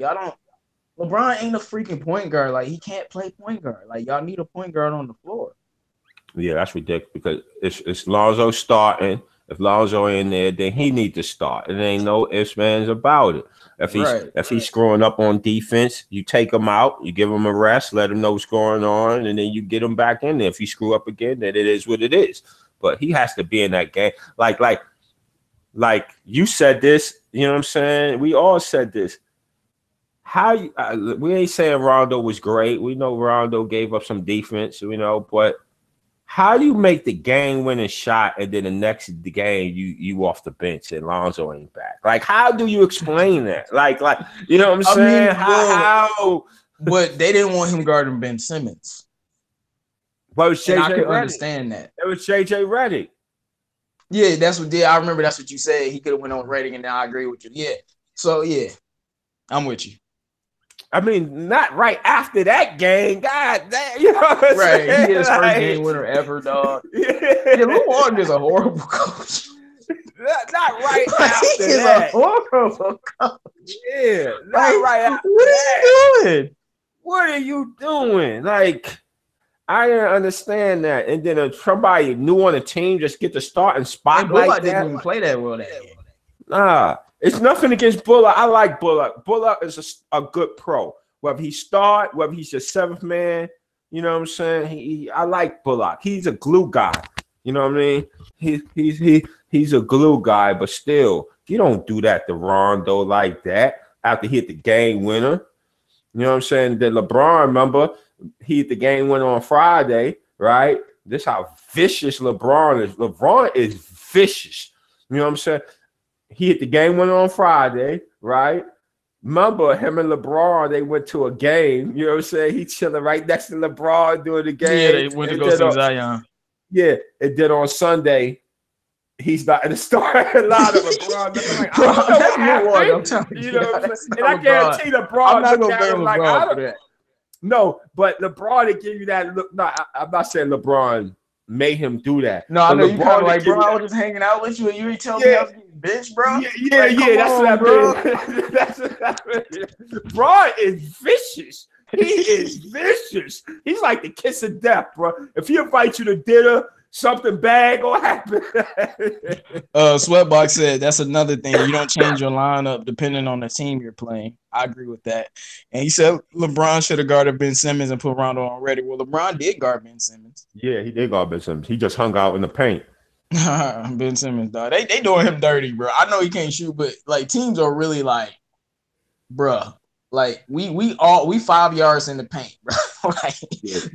B: LeBron ain't a freaking point guard. Like, he can't play point guard. Like, y'all need a point guard on the floor.
A: Yeah, that's ridiculous because it's Lonzo starting. If Lonzo in there, then he need to start. It ain't no ifs, ands about it. If he's screwing up on defense, you take him out, you give him a rest, let him know what's going on, and then you get him back in there. If he screw up again, then it is what it is. But he has to be in that game. Like you said this, you know what I'm saying? We all said this. We ain't saying Rondo was great. We know Rondo gave up some defense, but how do you make the game-winning shot and then the next game you off the bench and Lonzo ain't back? Like, how do you explain that? Like, you know what I'm saying?
B: I mean, how? But they didn't want him guarding Ben Simmons.
A: But it was JJ
B: I can
A: Redick.
B: understand that.
A: It was JJ Redick.
B: Yeah, I remember that's what you said. He could have went on Redick, and now I agree with you. Yeah. So, yeah, I'm with you.
A: I mean, not right after that game. God damn, you know what I'm saying?
B: Right. He hit his first game winner ever, dog. Yeah, Lou Walton is a horrible coach.
A: Not right after that.
B: He's a horrible coach.
A: Yeah, not right after
B: what are you doing?
A: What are you doing? Like, I didn't understand that. And then if somebody new on the team just get the starting spot like that.
B: Didn't even play that well that game.
A: Nah. It's nothing against Bullock. I like Bullock. Bullock is a good pro. Whether he start, whether he's your seventh man, you know what I'm saying? I like Bullock. He's a glue guy. You know what I mean? He's a glue guy, but still, you don't do that to Rondo like that after he hit the game winner. You know what I'm saying? Then LeBron, remember, he hit the game winner on Friday, right? This how vicious LeBron is. LeBron is vicious. You know what I'm saying? He hit the game winner on Friday, right? Remember, him and LeBron, they went to a game. You know what I'm saying? He chilling right next to LeBron doing the game.
B: Yeah, they went to go see Zion.
A: Yeah, and then on Sunday, he's not in the starting lineup. LeBron, I'm telling you. You know what I'm saying? And I guarantee LeBron.
B: I'm not going to blame LeBron for that.
A: No, but LeBron to give you that look. No, I'm not saying LeBron made him do that.
B: No, I know you kind of like, bro, I was just hanging out with you and you ain't telling me I was getting bitch, bro.
A: Yeah, that's what I mean. Bro is vicious. He is vicious. He's like the kiss of death, bro. If he invites you to dinner, Something bad gonna happen.
B: Sweatbox said that's another thing. You don't change your lineup depending on the team you're playing. I agree with that. And he said LeBron should have guarded Ben Simmons and put Rondo on ready. Well, LeBron did guard Ben Simmons.
A: Yeah, he did guard Ben Simmons. He just hung out in the paint.
B: Ben Simmons, dog. They doing him dirty, bro. I know he can't shoot, but like teams are really like, bruh, like we 5 yards in the paint, bro. Like,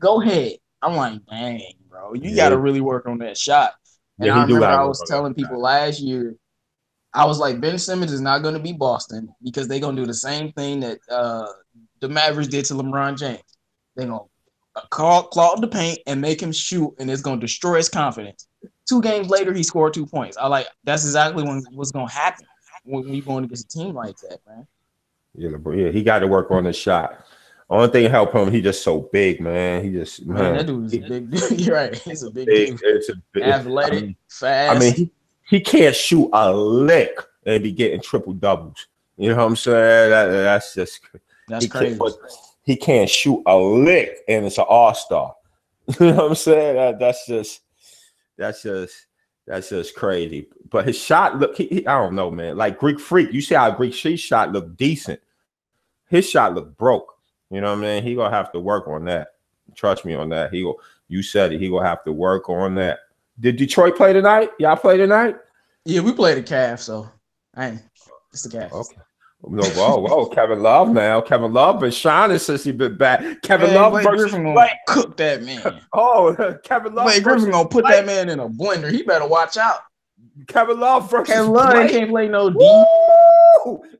B: go ahead. I'm like, dang, bro, you got to really work on that shot. And I remember I was telling people last year, I was like, Ben Simmons is not going to be Boston because they're going to do the same thing that the Mavericks did to LeBron James. They're going to clog the paint and make him shoot, and it's going to destroy his confidence. 2 games later, he scored 2 points. That's exactly what's going to happen when you're going against a team like that, man.
A: Yeah, he got to work on his shot. Only thing help him, he just so big, man. He just
B: that dude is a big dude. You're right. He's a big dude. Athletic, fast.
A: I mean, he can't shoot a lick and be getting triple doubles. You know what I'm saying? That's crazy. He can't shoot a lick and it's an all-star. You know what I'm saying? That's just crazy. But his shot look, I don't know, man. Like Greek Freak, you see how Greek Freak shot looked decent. His shot looked broke. You know what I mean? He gonna have to work on that. Trust me on that. You said it. He gonna have to work on that. Did Detroit play tonight? Y'all play tonight?
B: Yeah, we played the Cavs, so it's the Cavs. Okay.
A: No, whoa, Kevin Love now. Kevin Love been shining since he been back. Kevin Love versus
B: Griffin gonna cook that man.
A: Kevin Love.
B: Blake Griffin gonna put that man in a blender. He better watch out.
A: Kevin Love versus
B: Kevin Love can't play no D.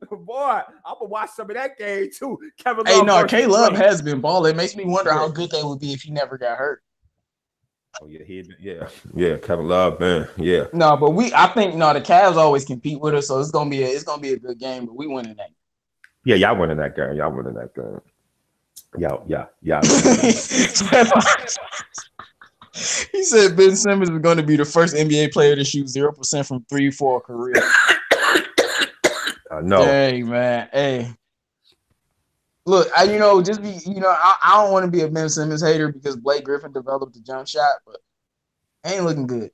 A: Boy, I'm gonna watch some of that game too. Kevin Love.
B: Hey, no, K-Love has been balling. It makes me wonder how good they would be if he never got hurt.
A: Oh yeah, Kevin Love, man, yeah.
B: No, but I think the Cavs always compete with us, so it's gonna be a good game. But we winning that.
A: Yeah, y'all winning that game. Yeah.
B: He said Ben Simmons is going to be the first NBA player to shoot 0% from 3 for a career.
A: I know.
B: Dang, man. Hey. Look, I don't want to be a Ben Simmons hater because Blake Griffin developed a jump shot, but ain't looking good.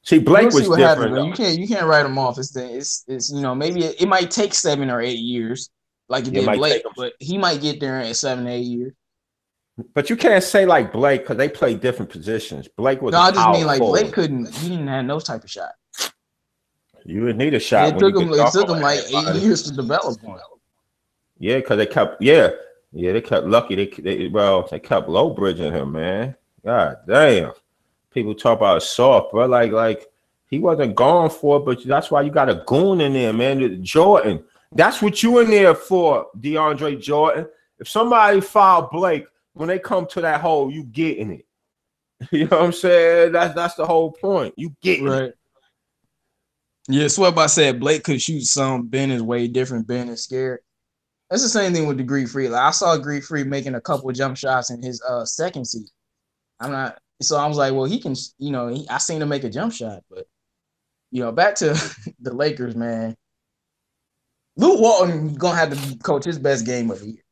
A: See, Blake was different.
B: You can't write him off. It's maybe it might take 7 or 8 years, like it did Blake, but he might get there in 7 or 8 years.
A: But you can't say like Blake because they play different positions. Blake was.
B: No, I just mean like Blake he didn't have no type of shot.
A: You would need a shot.
B: It took him like 8 years to develop one.
A: Yeah, because they kept they kept Lucky. They kept low bridging him, man. God damn. People talk about soft, bro. Like he wasn't gone for it, but that's why you got a goon in there, man. Jordan. That's what you in there for, DeAndre Jordan. If somebody fouled Blake, when they come to that hole, you getting it. You know what I'm saying? That's the whole point. You getting it.
B: Yeah, Sweatbot said Blake could shoot some. Ben is way different. Ben is scared. That's the same thing with the Greek Freak. Like I saw Greek Freak making a couple of jump shots in his second season. So I was like, well, he can, I seen him make a jump shot, but back to the Lakers, man. Luke Walton gonna have to coach his best game of the year.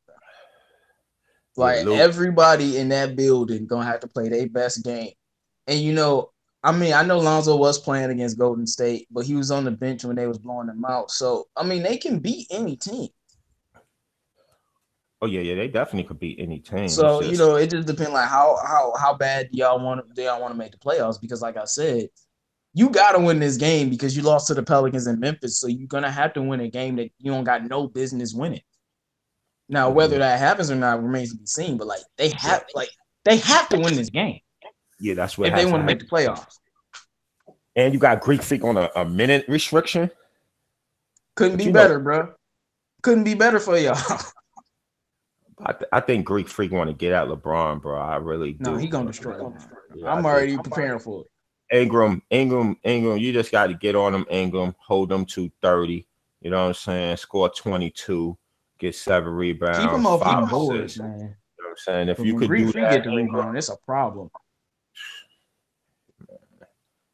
B: Like everybody in that building gonna have to play their best game. And I know Lonzo was playing against Golden State, but he was on the bench when they was blowing them out. So they can beat any team.
A: Oh yeah, they definitely could beat any team.
B: So it just depends like how bad do y'all want to make the playoffs? Because like I said, you gotta win this game because you lost to the Pelicans in Memphis. So you're gonna have to win a game that you don't got no business winning. Now, whether that happens or not remains to be seen. But they have to win this game.
A: Yeah, that's what
B: if they want to make the playoffs.
A: And you got Greek Freak on a minute restriction.
B: Couldn't be better, bro. Couldn't be better for y'all.
A: I think Greek Freak want to get at LeBron, bro. I really do.
B: No, he gonna destroy him. Yeah, I'm already preparing for it.
A: Ingram, you just got to get on him, Ingram. Hold them to 30. You know what I'm saying? Score 22. Get 7 rebounds.
B: Keep him off the boards, man.
A: You know what I'm saying? If you could
B: do that, get the rebound, it's a problem.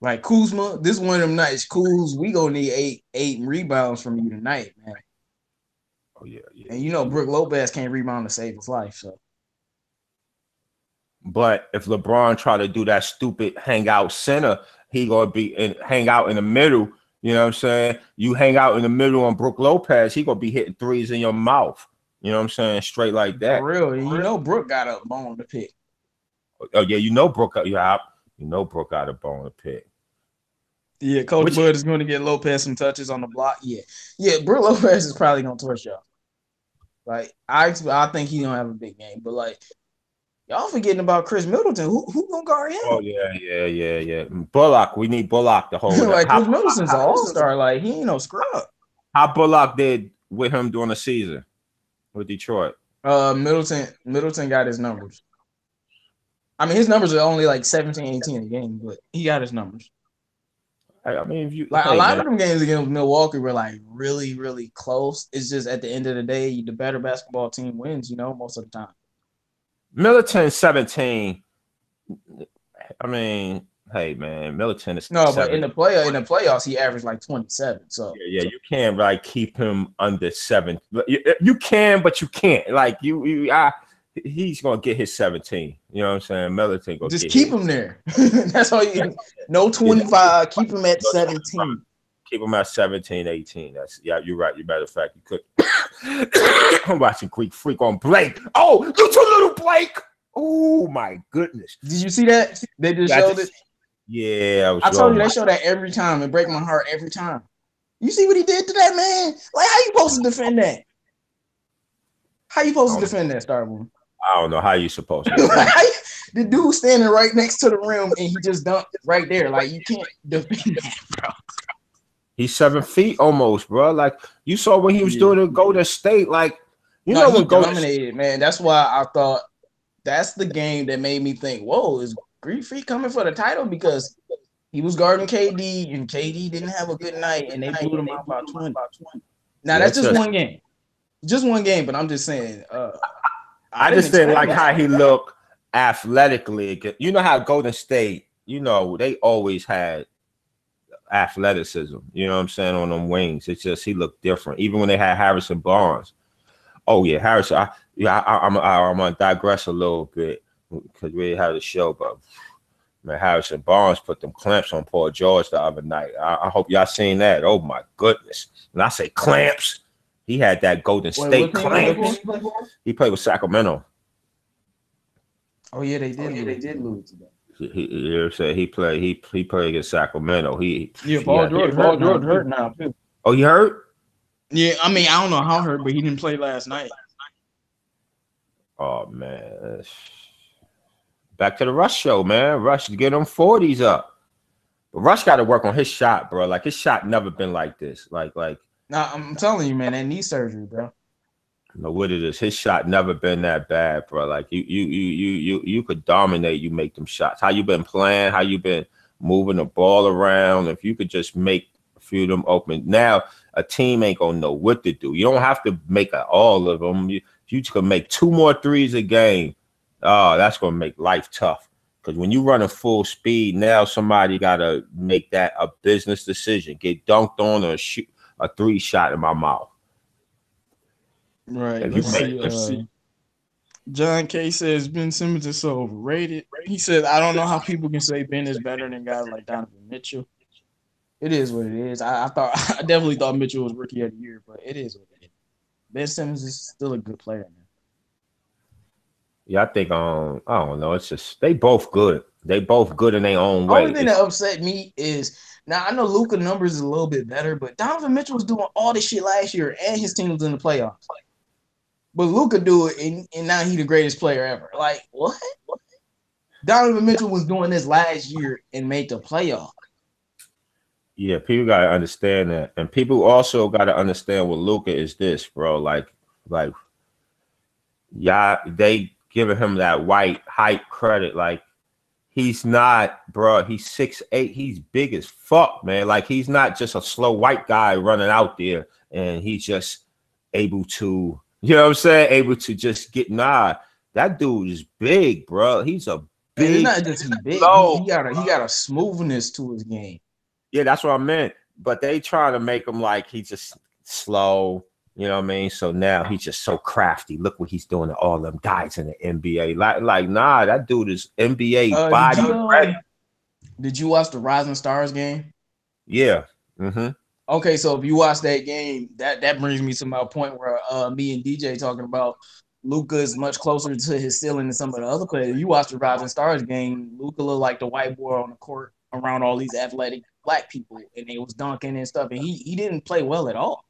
B: Like Kuzma, this one of them nights. Kuz, we gonna need 8 rebounds from you tonight, man.
A: Oh yeah.
B: And Brook Lopez can't rebound to save his life. So
A: But if LeBron try to do that stupid hangout center, he gonna hang out in the middle. You know what I'm saying? You hang out in the middle on Brook Lopez, he gonna be hitting threes in your mouth. You know what I'm saying? Straight like that.
B: For real. You know Brook got a bone to pick.
A: Oh yeah, you know Brook. Yeah, you know Brook got a bone to pick.
B: Yeah, Coach Bud is going to get Lopez some touches on the block. Yeah. Brook Lopez is probably gonna torch y'all. Like I think he gonna have a big game, but like y'all forgetting about Chris Middleton. Who gonna guard him?
A: Oh yeah. Bullock, we need Bullock to hold.
B: Like Chris Middleton's an all-star. Like he ain't no scrub.
A: How Bullock did with him during the season with Detroit?
B: Middleton got his numbers. I mean, his numbers are only like 17, 18 a game, but he got his numbers.
A: I mean, if you
B: like a lot of them games against Milwaukee were like really, really close. It's just at the end of the day, the better basketball team wins, most of the time.
A: Middleton 17. I mean, hey man, Middleton is
B: no, 7. But in the playoffs, he averaged like 27. So
A: yeah, you can't like keep him under 7. You can, but you can't. Like he's gonna get his 17. You know what I'm saying? Middleton go
B: just keep him there. That's all you. No 25. Keep him at 17.
A: Keep him at 17, 18. That's you're right. You matter of fact, you could. I'm watching Greek Freak on Blake. Oh, you too little, Blake. Oh my goodness.
B: Did you see that? They just showed it.
A: Yeah,
B: I told you they show that every time. It break my heart every time. You see what he did to that man? Like, how you supposed to defend that? How you supposed to defend that, Starboy?
A: I don't know how you supposed to.
B: The dude standing right next to the rim and he just dunked right there. Like, you can't defend that, bro.
A: He's 7 feet almost, bro. Like you saw when he was doing the Golden State. Like know when
B: dominated, man. That's why I thought that's the game that made me think, whoa, is Greek Freak coming for the title? Because he was guarding KD and KD didn't have a good night and they blew him out by 20. Now that's just one game. Just one game, but I'm just saying.
A: I just didn't like how he looked athletically. You know how Golden State, they always had athleticism. You know what I'm saying, on them wings. It's just he looked different. Even when they had Harrison Barnes. Oh yeah, Harrison. I'm gonna digress a little bit because we had a show, but man, Harrison Barnes put them clamps on Paul George the other night. I hope y'all seen that. Oh my goodness! When I say clamps, he had that Golden State clamps. He played with Sacramento.
B: Oh yeah, they did lose today.
A: He played against Sacramento.
B: Paul George hurt now too.
A: Oh, he hurt?
B: Yeah, I mean, I don't know how hurt, but he didn't play last night.
A: Oh man. Back to the Rush show, man. Rush to get them 40s up. But Rush got to work on his shot, bro. Like his shot never been like this. Like.
B: Nah, I'm telling you, man, that knee surgery, bro.
A: Know what it is. His shot never been that bad, bro. Like you could dominate. You make them shots. How you been playing? How you been moving the ball around? If you could just make a few of them open. Now a team ain't gonna know what to do. You don't have to make all of them. You just can make 2 more threes a game. Oh, that's gonna make life tough. Because when you run a full speed, now somebody gotta make that a business decision. Get dunked on or shoot a 3 shot in my mouth.
B: Right. Let's see. John K says Ben Simmons is so overrated. He says, I don't know how people can say Ben is better than guys like Donovan Mitchell. It is what it is. I definitely thought Mitchell was rookie of the year, but it is what it is. Ben Simmons is still a good player, man.
A: Yeah, I think I don't know. It's just they both good. They both good in their own way.
B: Only thing that upset me is now I know Luka numbers is a little bit better, but Donovan Mitchell was doing all this shit last year and his team was in the playoffs. But Luka do it and now he the greatest player ever. Like what? Donovan Mitchell was doing this last year and made the playoff.
A: Yeah, people gotta understand that, and people also gotta understand what Luka is this, bro. Like, yeah, they giving him that white hype credit. Like, he's not, bro. He's 6'8". He's big as fuck, man. Like, he's not just a slow white guy running out there, and he's just able to, you know what I'm saying? Able to just get that dude is big, bro. He's a big.
B: It's not just big. He got a smoothness to his game.
A: Yeah, that's what I meant. But they trying to make him like he's just slow. You know what I mean? So now he's just so crafty. Look what he's doing to all them guys in the NBA. Like nah, that dude is NBA body ready.
B: Did you watch the Rising Stars game?
A: Yeah. Mm-hmm.
B: Okay, so if you watch that game, that brings me to my point where me and DJ talking about Luka is much closer to his ceiling than some of the other players. You watch the Rising Stars game, Luka looked like the white boy on the court around all these athletic black people, and they was dunking and stuff, and he didn't play well at all.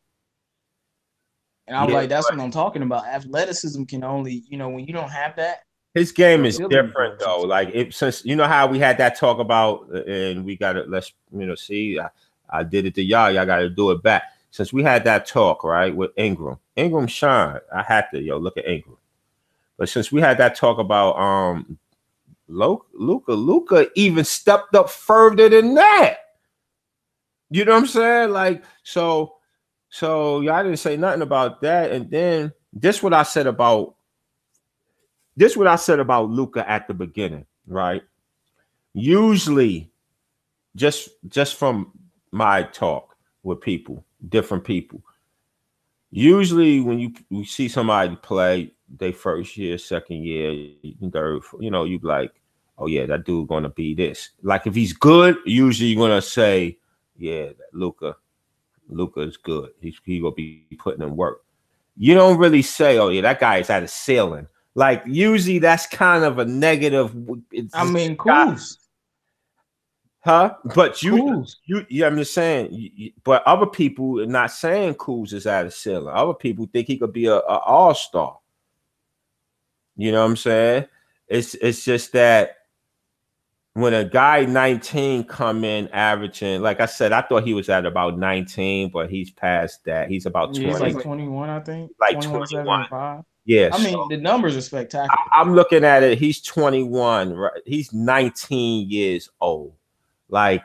B: And I'm like, that's what I'm talking about. Athleticism can only, when you don't have that.
A: His game is different though. Like since you know how we had that talk about, and we got to see. I did it to y'all. Y'all got to do it back. Since we had that talk right with Ingram shine. I had to look at Ingram. But since we had that talk about Luka even stepped up further than that. You know what I'm saying? Like so y'all didn't say nothing about that. And then this what I said about Luka at the beginning, right? Usually, just from my talk with people, different people, usually when you see somebody play their first year, second year, third, you be like, oh yeah, that dude gonna be this. Like if he's good, usually you're gonna say, yeah, Luka is good. He gonna be putting in work. You don't really say, oh yeah, that guy is at a ceiling. Like usually that's kind of a negative.
B: Kuz.
A: Huh? But I'm just saying. But other people are not saying Kuz is at a ceiling. Other people think he could be a all-star. You know what I'm saying? It's just that when a guy 19 come in averaging, like I said, I thought he was at about 19, but he's past that. He's about 20.
B: He's like 21, I think.
A: Like 21. Yeah.
B: The numbers are spectacular.
A: I'm looking at it. He's 21, right? He's 19 years old. Like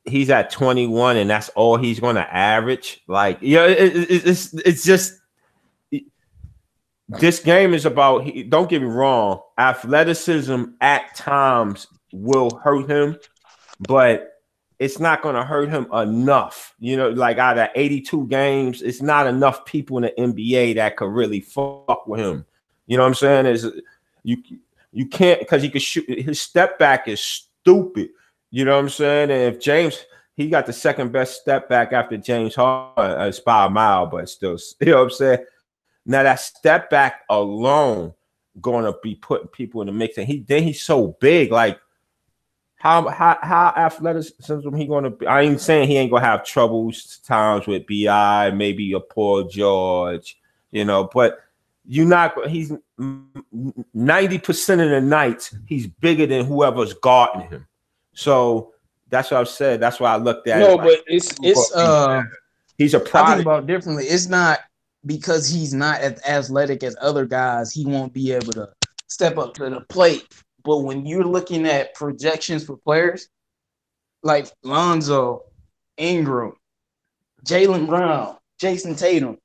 A: he's at 21 and that's all he's going to average. Like, it's just this game is about, don't get me wrong, athleticism at times will hurt him, but it's not going to hurt him enough. Like out of 82 games, it's not enough people in the NBA that could really fuck with him. You know what I'm saying? You can't, because he could shoot. His step back is stupid. You know what I'm saying? And if James, he got the second best step back after James Harden. It's by a mile, but still, you know what I'm saying? Now that step back alone going to be putting people in the mix, and he's so big. Like how athleticism he going to be? I ain't saying he ain't gonna have troubles times with BI, maybe a Paul George, but you're not. He's 90% of the nights he's bigger than whoever's guarding him. So that's what I've said. That's why I looked at it.
B: No, but it's
A: he's a product.
B: I think about it differently. It's not because he's not as athletic as other guys, he won't be able to step up to the plate. But when you're looking at projections for players like Lonzo, Ingram, Jaylen Brown, Jason Tatum,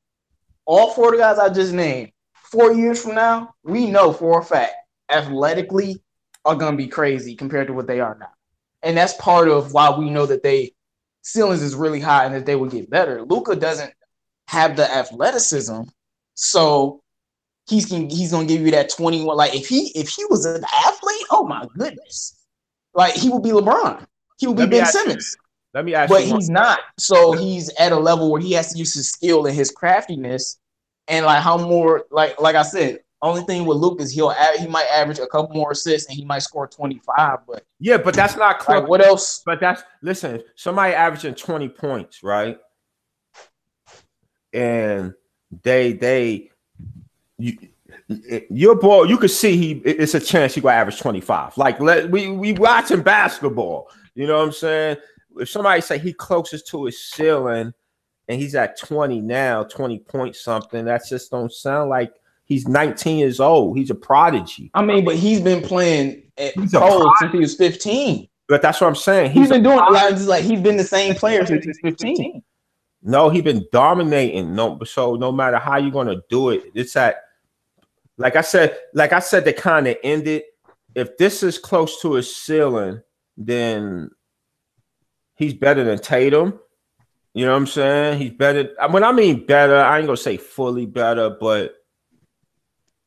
B: all four of the guys I just named, 4 years from now, we know for a fact athletically are going to be crazy compared to what they are now. And that's part of why we know that they ceilings is really high and that they will get better. Luka doesn't have the athleticism, so he's gonna give you that 21. Like if he was an athlete, oh my goodness, like he would be LeBron, he would be Ben Simmons.
A: Let me ask
B: but
A: you,
B: he's not. So he's at a level where he has to use his skill and his craftiness, and like how more like I said. Only thing with Luke is he might average a couple more assists and he might score 25. But
A: yeah, but that's not close.
B: Like, what else?
A: But listen, somebody averaging 20 points, right? And your ball, you could see it's a chance he will average 25. Like we watching basketball, you know what I'm saying? If somebody say he closest to his ceiling and he's at 20 now, 20 points something, that just don't sound like. He's 19 years old. He's a prodigy.
B: I mean, but he's been playing at Cole since he was 15.
A: But that's what I'm saying.
B: He's been doing like he's been the same player since he's 15.
A: No, he's been dominating. So no matter how you're gonna do it, it's like I said, they kind of ended. If this is close to his ceiling, then he's better than Tatum. You know what I'm saying? He's better. When I mean better, I ain't gonna say fully better, but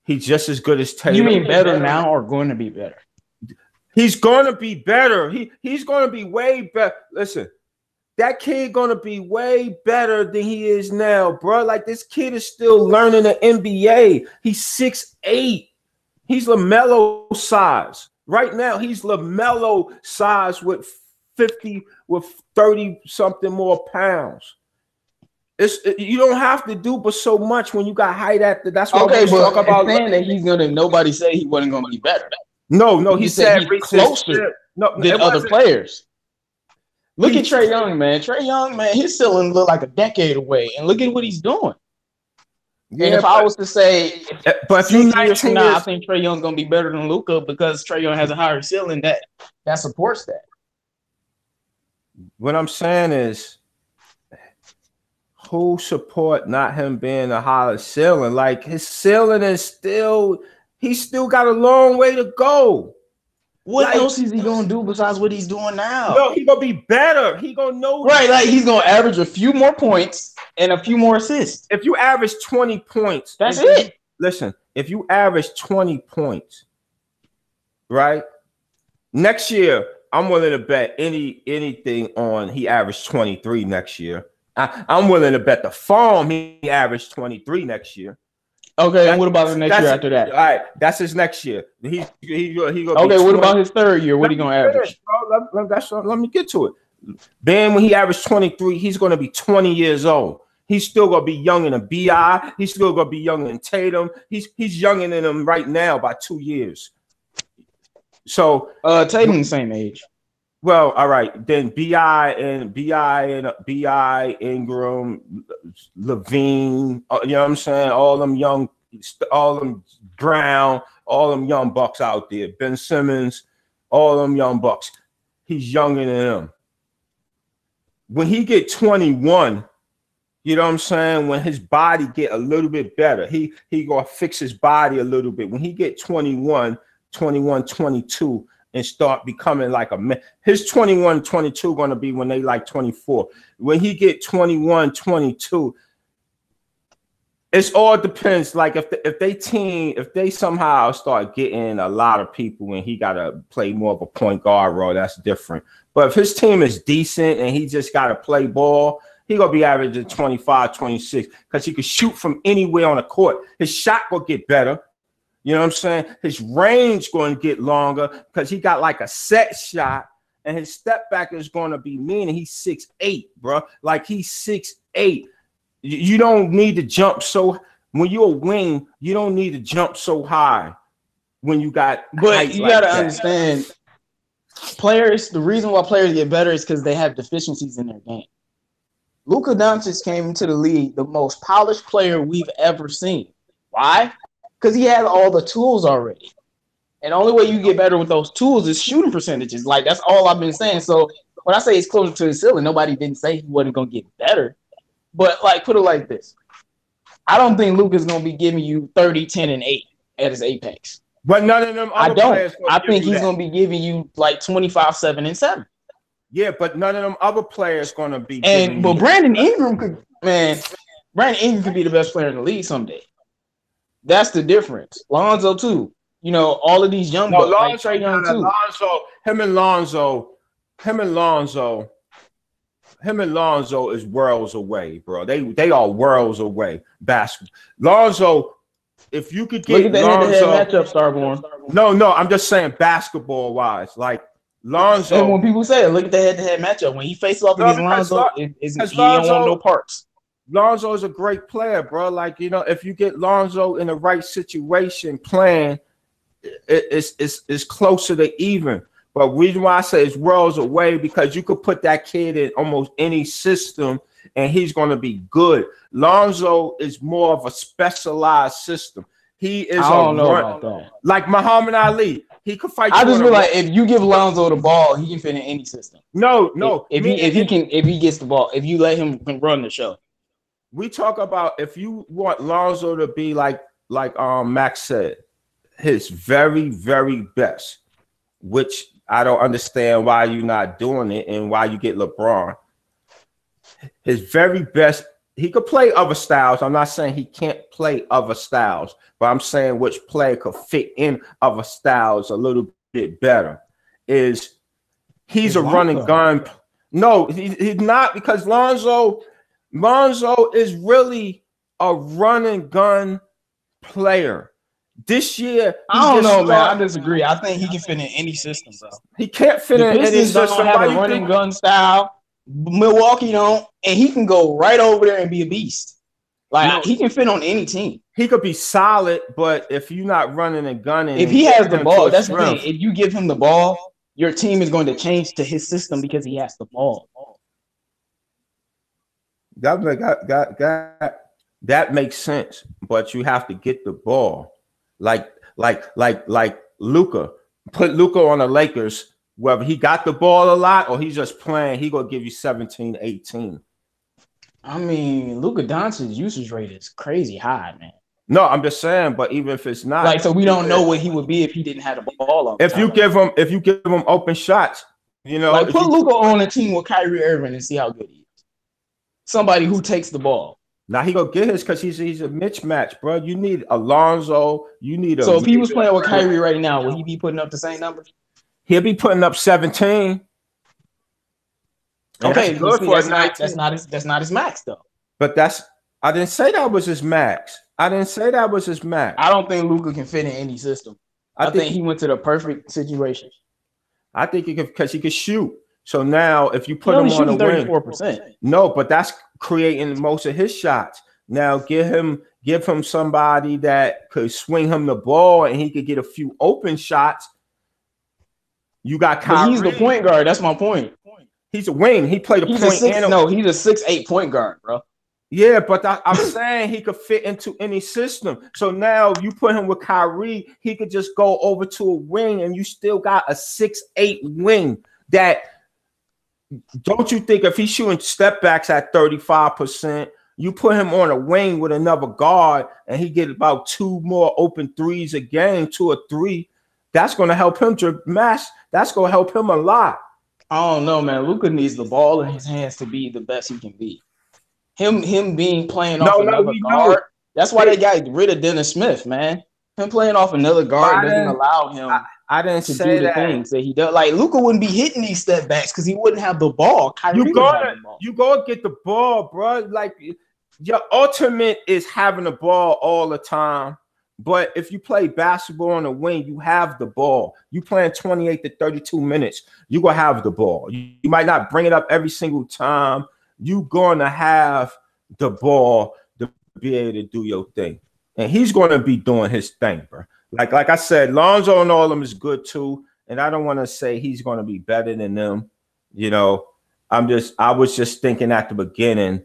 A: he's just as good as Tatum.
B: You mean better now or going to be better?
A: He's gonna be better. He's gonna be way better. Listen, that kid gonna be way better than he is now, bro. Like this kid is still learning the NBA. He's 6'8". He's LaMelo size. Right now, he's LaMelo size with 30 something more pounds. You don't have to do but so much when you got height at the. That's what
B: okay,
A: I talk about.
B: Saying that he's gonna. Nobody said he wasn't gonna be better.
A: No, he said
B: he's closer than other players. Look at Trae Young, man. Trae Young, man, his ceiling look like a decade away, and look at what he's doing. Yeah, and if I was to say, but 6 years from now, I think Trae Young's gonna be better than Luka because Trae Young has a higher ceiling that supports that.
A: What I'm saying is, who support not him being a higher ceiling? Like his ceiling is still, he's still got a long way to go.
B: What else is he gonna do besides what he's doing now?
A: No, he's gonna be better. He gonna know.
B: Right, like he's gonna average a few more points and a few more assists.
A: If you average 20 points,
B: that's it.
A: Listen, if you average 20 points, right? Next year, I'm willing to bet anything on he averaged 23 next year. I'm willing to bet the farm he averaged 23 next year.
B: Okay, and what about the next year after that?
A: All right, that's his next year. He gonna
B: okay, what about his third year? What he gonna average?
A: Let me get to it. Then when he averaged 23, he's gonna be 20 years old. He's still gonna be younger than BI. He's still gonna be younger than Tatum. He's younger than him right now by 2 years. So
B: Tatum the same age.
A: Well, all right. Then BI, Ingram, Levine, you know what I'm saying? All them Brown, all them young bucks out there. Ben Simmons, all them young bucks. He's younger than them. When he get 21, you know what I'm saying? When his body get a little bit better, he gonna fix his body a little bit. When he get 21, 22, and start becoming like a man. His 21, 22 going to be when they like 24. When he get 21, 22, it's all depends. Like if they somehow start getting a lot of people and he got to play more of a point guard role, that's different. But if his team is decent and he just got to play ball, he going to be averaging 25, 26 because he can shoot from anywhere on the court. His shot will get better. You know what I'm saying? His range going to get longer because he got like a set shot and his step back is going to be mean. And he's 6'8", bro. Like he's 6'8". You don't need to jump so when you're a wing, you don't need to jump so high when you got.
B: But you got to understand, players. The reason why players get better is because they have deficiencies in their game. Luka Doncic came into the league the most polished player we've ever seen. Why? Because he has all the tools already. And the only way you get better with those tools is shooting percentages. Like, that's all I've been saying. So when I say he's closer to the ceiling, nobody didn't say he wasn't going to get better. But, like, put it like this. I don't think Luka's going to be giving you 30, 10, and 8 at his apex.
A: But none of them other players.
B: I think he's going to be giving you, like, 25, 7, and 7.
A: Yeah, but none of them other players going to be.
B: But Brandon Ingram could be the best player in the league someday. That's the difference. Lonzo too. You know, all of these young bucks, like Trae Young too.
A: Him and Lonzo is worlds away, bro. They are worlds away. Basketball. Lonzo, if you could get
B: look at the head-to-head matchup, Starborn.
A: No, I'm just saying basketball wise, like Lonzo.
B: And when people say, look at the head-to-head matchup, when he faces off against Lonzo, he don't want no parts.
A: Lonzo is a great player, bro. Like, you know, if you get Lonzo in the right situation playing, it's closer to even. But the reason why I say it's worlds away because you could put that kid in almost any system and he's going to be good. Lonzo is more of a specialized system. He is about that. Like Muhammad Ali. He could fight.
B: I just feel like if you give Lonzo the ball, he can fit in any system.
A: No.
B: If he gets the ball, if you let him run the show.
A: We talk about if you want Lonzo to be like Max said, his very, very best, which I don't understand why you're not doing it and why you get LeBron. his very best. He could play other styles. I'm not saying he can't play other styles, but I'm saying which player could fit in other styles a little bit better. He's a running gun. No, he's not, because Lonzo is really a running gun player. This year,
B: I don't know, man. I disagree. I think he can fit in any system, bro.
A: He can't fit in any system.
B: Don't have a running gun style. Milwaukee don't, and he can go right over there and be a beast. Like, he can fit on any team.
A: He could be solid, but if you're not running and gunning,
B: if he has the ball, that's the thing. If you give him the ball, your team is going to change to his system because he has the ball.
A: That makes sense, but you have to get the ball. Like Luka. Put Luka on the Lakers. Whether he got the ball a lot or he's just playing, he gonna give you 17, 18.
B: I mean, Luka Doncic's usage rate is crazy high, man.
A: No, I'm just saying, but even if it's not,
B: like, so we don't know what he would be if he didn't have the ball on.
A: If you give him open shots, you know,
B: like put Luka on a team with Kyrie Irving and see how good he is. Somebody who takes the ball.
A: Now he gonna get his because he's a mismatch, bro. You need Alonzo. You need a.
B: So if he was playing with Kyrie right now, would he be putting up the same numbers?
A: He'll be putting up 17.
B: Okay, that's not his max though.
A: But I didn't say that was his max. I don't think
B: Luka can fit in any system. I think he went to the perfect situation.
A: I think he could, because he could shoot. So now if you put him on a wing,
B: 34%.
A: No, but that's creating most of his shots. Now give him somebody that could swing him the ball and he could get a few open shots. You got Kyrie.
B: But he's the point guard. That's my point.
A: He's a wing. He played
B: he's point. He's a 6'8" point guard, bro.
A: Yeah, but I'm saying he could fit into any system. So now you put him with Kyrie, he could just go over to a wing, and you still got a 6'8" wing. That, don't you think if he's shooting step backs at 35%, you put him on a wing with another guard, and he get about 2 more open threes a game, 2 or 3. That's going to help him to match. That's going to help him a lot.
B: I don't know, man. Luka needs the ball in his hands to be the best he can be. Him being playing off another guard. That's why they got rid of Dennis Smith, man. Him playing off another guard doesn't allow him
A: I didn't
B: to
A: say
B: do the things that he does. Like, Luka wouldn't be hitting these step backs because he wouldn't have the ball.
A: You go get the ball, bro. Like, your ultimate is having the ball all the time. But if you play basketball on the wing, you have the ball. You playing 28 to 32 minutes, you're going to have the ball. You might not bring it up every single time. You're going to have the ball to be able to do your thing. And he's going to be doing his thing, bro. Like I said, Lonzo and all of them is good too. And I don't want to say he's going to be better than them. You know, I was just thinking at the beginning,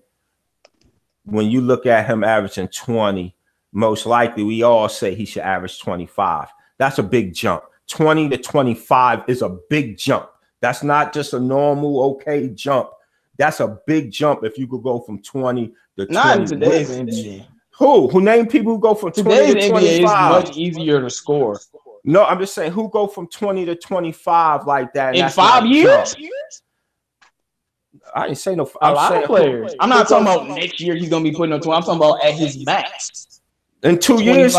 A: when you look at him averaging 20, most likely we all say he should average 25. That's a big jump. 20 to 25 is a big jump. That's not just a normal okay jump. That's a big jump if you could go from 20 to 20.
B: Not in today's NBA.
A: Who name people who go from 20 to 25?
B: NBA is much easier to score.
A: No, I'm just saying who go from 20 to 25 like that.
B: In 5 years?
A: I didn't say no.
B: A lot of players. I'm not talking about next year he's going to be putting up 20. I'm talking about at his max.
A: In 2 years,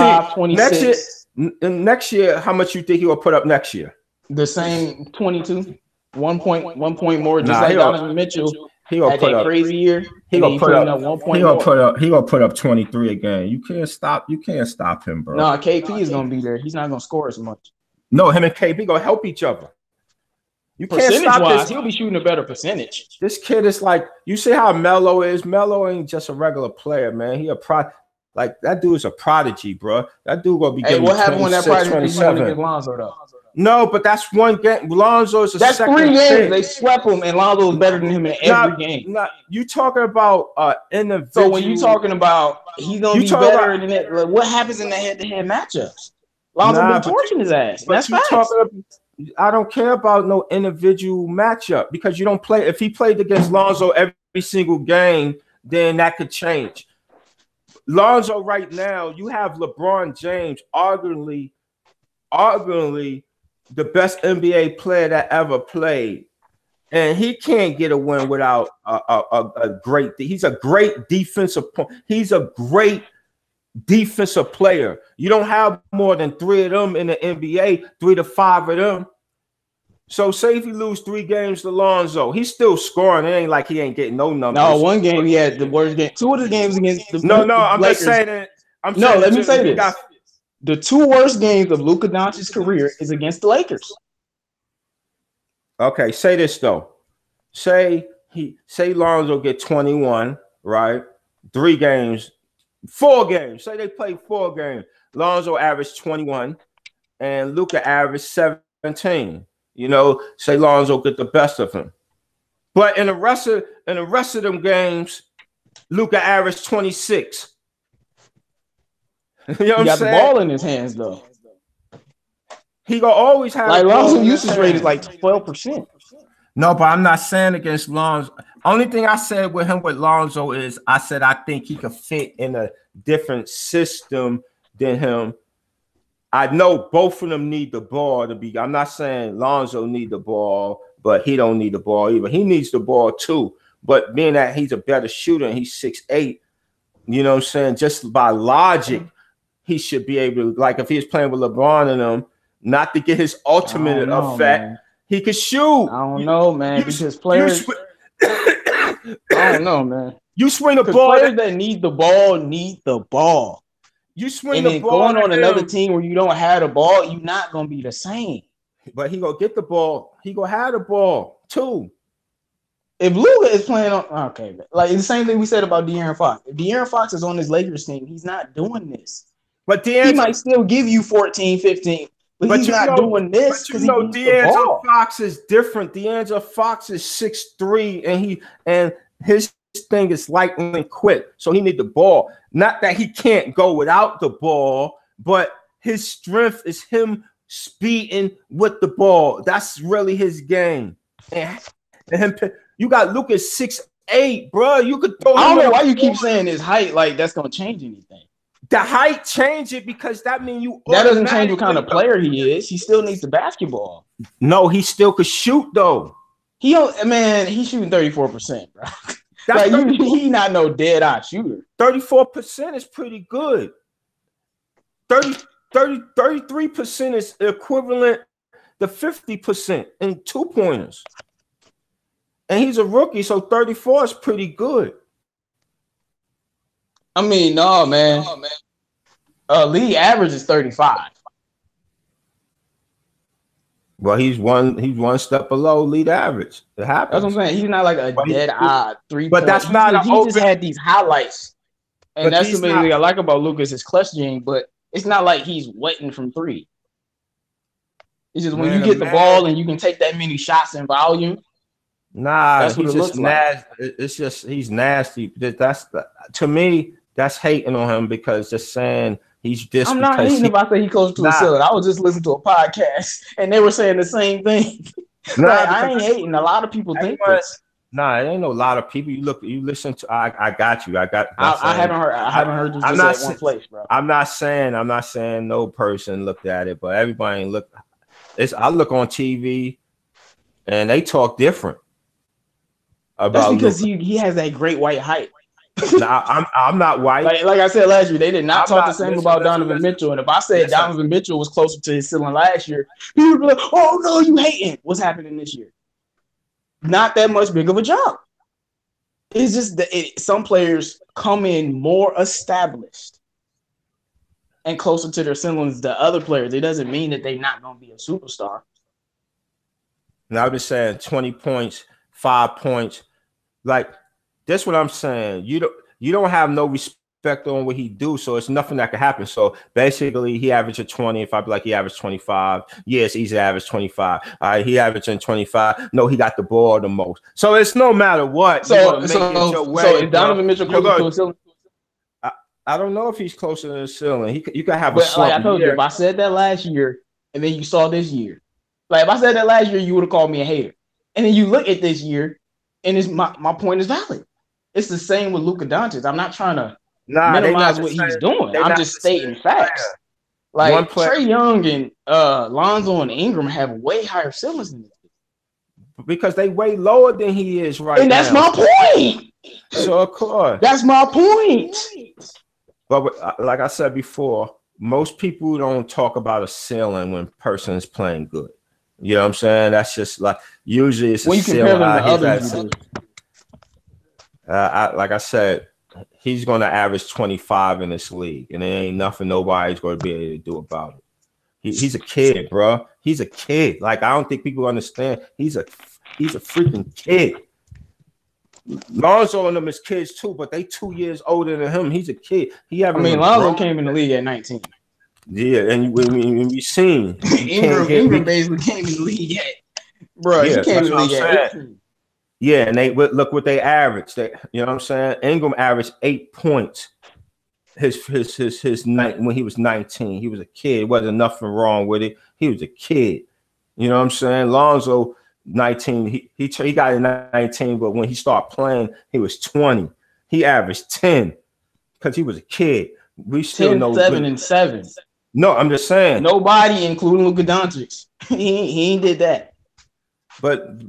A: next year, how much you think he will put up next year?
B: The same 22, 1 point more, just like Donovan Mitchell.
A: He gonna put up
B: crazy year.
A: He gonna put up 1 point. He gonna put up 23 again. You can't stop him, bro.
B: No, KP is gonna be there. He's not gonna score as much.
A: No, him and KP gonna help each other. You can't stop this.
B: He'll be shooting a better percentage.
A: This kid is like, you see how Melo is. Melo ain't just a regular player, man. He a like that dude is a prodigy, bro. That dude gonna be.
B: Hey, what happened when that prodigy went against Lonzo though?
A: No, but that's one game. Lonzo is
B: that's 3 games. Pick. They swept him, and Lonzo is better than him in every game.
A: You talking about individual?
B: So when you talking about he's gonna be better than that, like, what happens in the head-to-head matchups? Lonzo been torching his ass. That's facts.
A: I don't care about no individual matchup because you don't play. If he played against Lonzo every single game, then that could change. Lonzo right now, you have LeBron James, arguably the best NBA player that ever played. and he can't get a win without a great. He's a great defensive. He's a great defensive player. You don't have more than 3 of them in the NBA, 3 to 5 of them. So say if you lose 3 games to Lonzo, he's still scoring. It ain't like he ain't getting no numbers.
B: No, one game he had the worst game. 2 of the games against the
A: I'm
B: Lakers.
A: just saying that.
B: Let me say this. The 2 worst games of Luka Doncic's career is against the Lakers.
A: Okay, say this though. Say Lonzo get 21, right? 3 games, 4 games. Say they play 4 games. Lonzo averaged 21 and Luka averaged 17. You know, say Lonzo get the best of him. But in the rest of them games, Luka averaged 26. You know what I'm saying? He got the
B: ball in his hands though.
A: He gonna always have
B: like Lonzo usage rate is like 12%.
A: No, but I'm not saying against Lonzo. Only thing I said with Lonzo is I said I think he could fit in a different system than him. I know both of them need the ball to be. I'm not saying Lonzo need the ball, but he don't need the ball either. He needs the ball too. But being that he's a better shooter and he's 6'8", you know what I'm saying? Just by logic, he should be able to, like if he was playing with LeBron and them, not to get his ultimate effect, man. He could shoot.
B: I don't know, man. Because players, I don't know, man.
A: You swing the ball.
B: Players that need the ball.
A: You swing
B: and
A: the
B: then
A: ball
B: going on another team where you don't have the ball, you're not gonna be the same.
A: But he gonna get the ball. He gonna have the ball too.
B: If Luka is playing on, okay, like the same thing we said about De'Aaron Fox. If De'Aaron Fox is on this Lakers team, he's not doing this.
A: But
B: he might still give you 14, 15, but he's not doing this because
A: D'Angelo Fox is different. D'Angelo Fox is 6'3", and his thing is lightning and quick, so he need the ball. Not that he can't go without the ball, but his strength is him speeding with the ball. That's really his game. And him, you got Lucas 6'8", bro. You could throw.
B: I don't know why you keep saying his height like that's gonna change anything.
A: The height change it because that means you.
B: That doesn't change what kind of player he is. He still needs the basketball.
A: No, he still could shoot though. He's
B: shooting 34%, bro. Like he not no dead eye shooter.
A: 34% is pretty good. 33% is equivalent to 50% in 2-pointers. And he's a rookie, so 34 is pretty good.
B: I mean, no, man. League average is 35.
A: Well, he's one step below league average. It happens.
B: That's what I'm saying. He's not like a dead eye 3.
A: But that's not.
B: He just had these highlights, and that's the main thing I like about Lucas is clutch gene. But it's not like he's wetting from 3. It's just when you get the ball and you can take that many shots in volume.
A: Nah, that's he's just nasty. Like. It's just he's nasty. To me, that's hating on him because just saying.
B: I'm not hating if I say he close to a ceiling. I was just listening to a podcast and they were saying the same thing. I ain't hating. A lot of people think this.
A: Nah, it ain't no lot of people. You listen to. I got you. I
B: haven't heard this just at one place, bro.
A: I'm not saying no person looked at it, but everybody look. I look on TV, and they talk different.
B: That's because he has that great white height.
A: Nah, I'm not white.
B: Like I said last year, they did not talk the same about Donovan Mitchell. And if I said Donovan Mitchell was closer to his ceiling last year, people would be like, "Oh no, you hating? What's happening this year?" Not that much big of a jump. It's just that some players come in more established and closer to their ceilings than other players. It doesn't mean that they're not going to be a superstar.
A: Now I'm just saying 20 points, 5 points, like. That's what I'm saying. You don't have no respect on what he do, so it's nothing that can happen. So basically, he averaged a 20. If I be like he averaged 25, yes, he's averaged 25. All right, he averaged 25. No, he got the ball the most. So it's no matter what.
B: So is Donovan Mitchell closer to the ceiling?
A: I don't know if he's closer to the ceiling. You can have a slump.
B: Like I told you, if I said that last year and then you saw this year, like if I said that last year, you would have called me a hater. And then you look at this year, and my point is valid. It's the same with Luka Doncic. I'm not trying to minimize what he's doing. I'm just stating facts. Like Trae Young and Lonzo and Ingram have way higher ceilings than this.
A: because they way lower than he is right now.
B: And that's my point.
A: So of course.
B: That's my point.
A: But like I said before, most people don't talk about a ceiling when a person is playing good. You know what I'm saying? That's just like usually it's
B: when
A: a
B: you compare them to
A: others.
B: others.
A: Like I said, he's going to average 25 in this league, and there ain't nothing nobody's going to be able to do about it. He's a kid, bro. He's a kid. Like I don't think people understand. He's a freaking kid. Lonzo and them is kids too, but they 2 years older than him. He's a kid.
B: Lonzo came in the league at 19.
A: Yeah, and when we seen
B: Ingram basically came in the league at, bro.
A: Yeah,
B: he came in the league at 18.
A: Yeah, and they look what they averaged. You know what I'm saying? Ingram averaged 8 points. His night when he was 19, he was a kid. Wasn't nothing wrong with it. He was a kid. You know what I'm saying? Lonzo 19. He got in 19, but when he started playing, he was 20. He averaged 10 because he was a kid. We still
B: 10,
A: know
B: 7, and 7.
A: No, I'm just saying.
B: Nobody, including Luka Doncic, he ain't did that.
A: But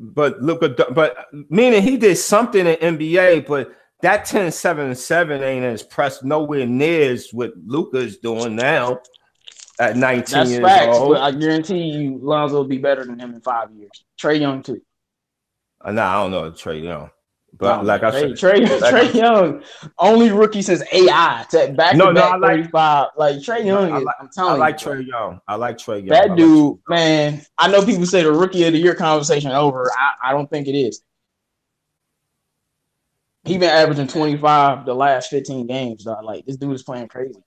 A: meaning he did something in NBA, but that 10, 7, and 7 ain't as pressed nowhere near as what Luka's doing now at 19
B: That's
A: years
B: facts,
A: old.
B: but I guarantee you Lonzo will be better than him in 5 years. Trae Young too.
A: Nah, I don't know Trae Young. But like I said,
B: Trae Young, only rookie since AI to back to back 35. Like Trae Young I'm telling you.
A: I like Trae Young. I like Trae Young.
B: That dude, man, I know people say the rookie of the year conversation over. I don't think it is. He been averaging 25 the last 15 games, dog. Like this dude is playing crazy.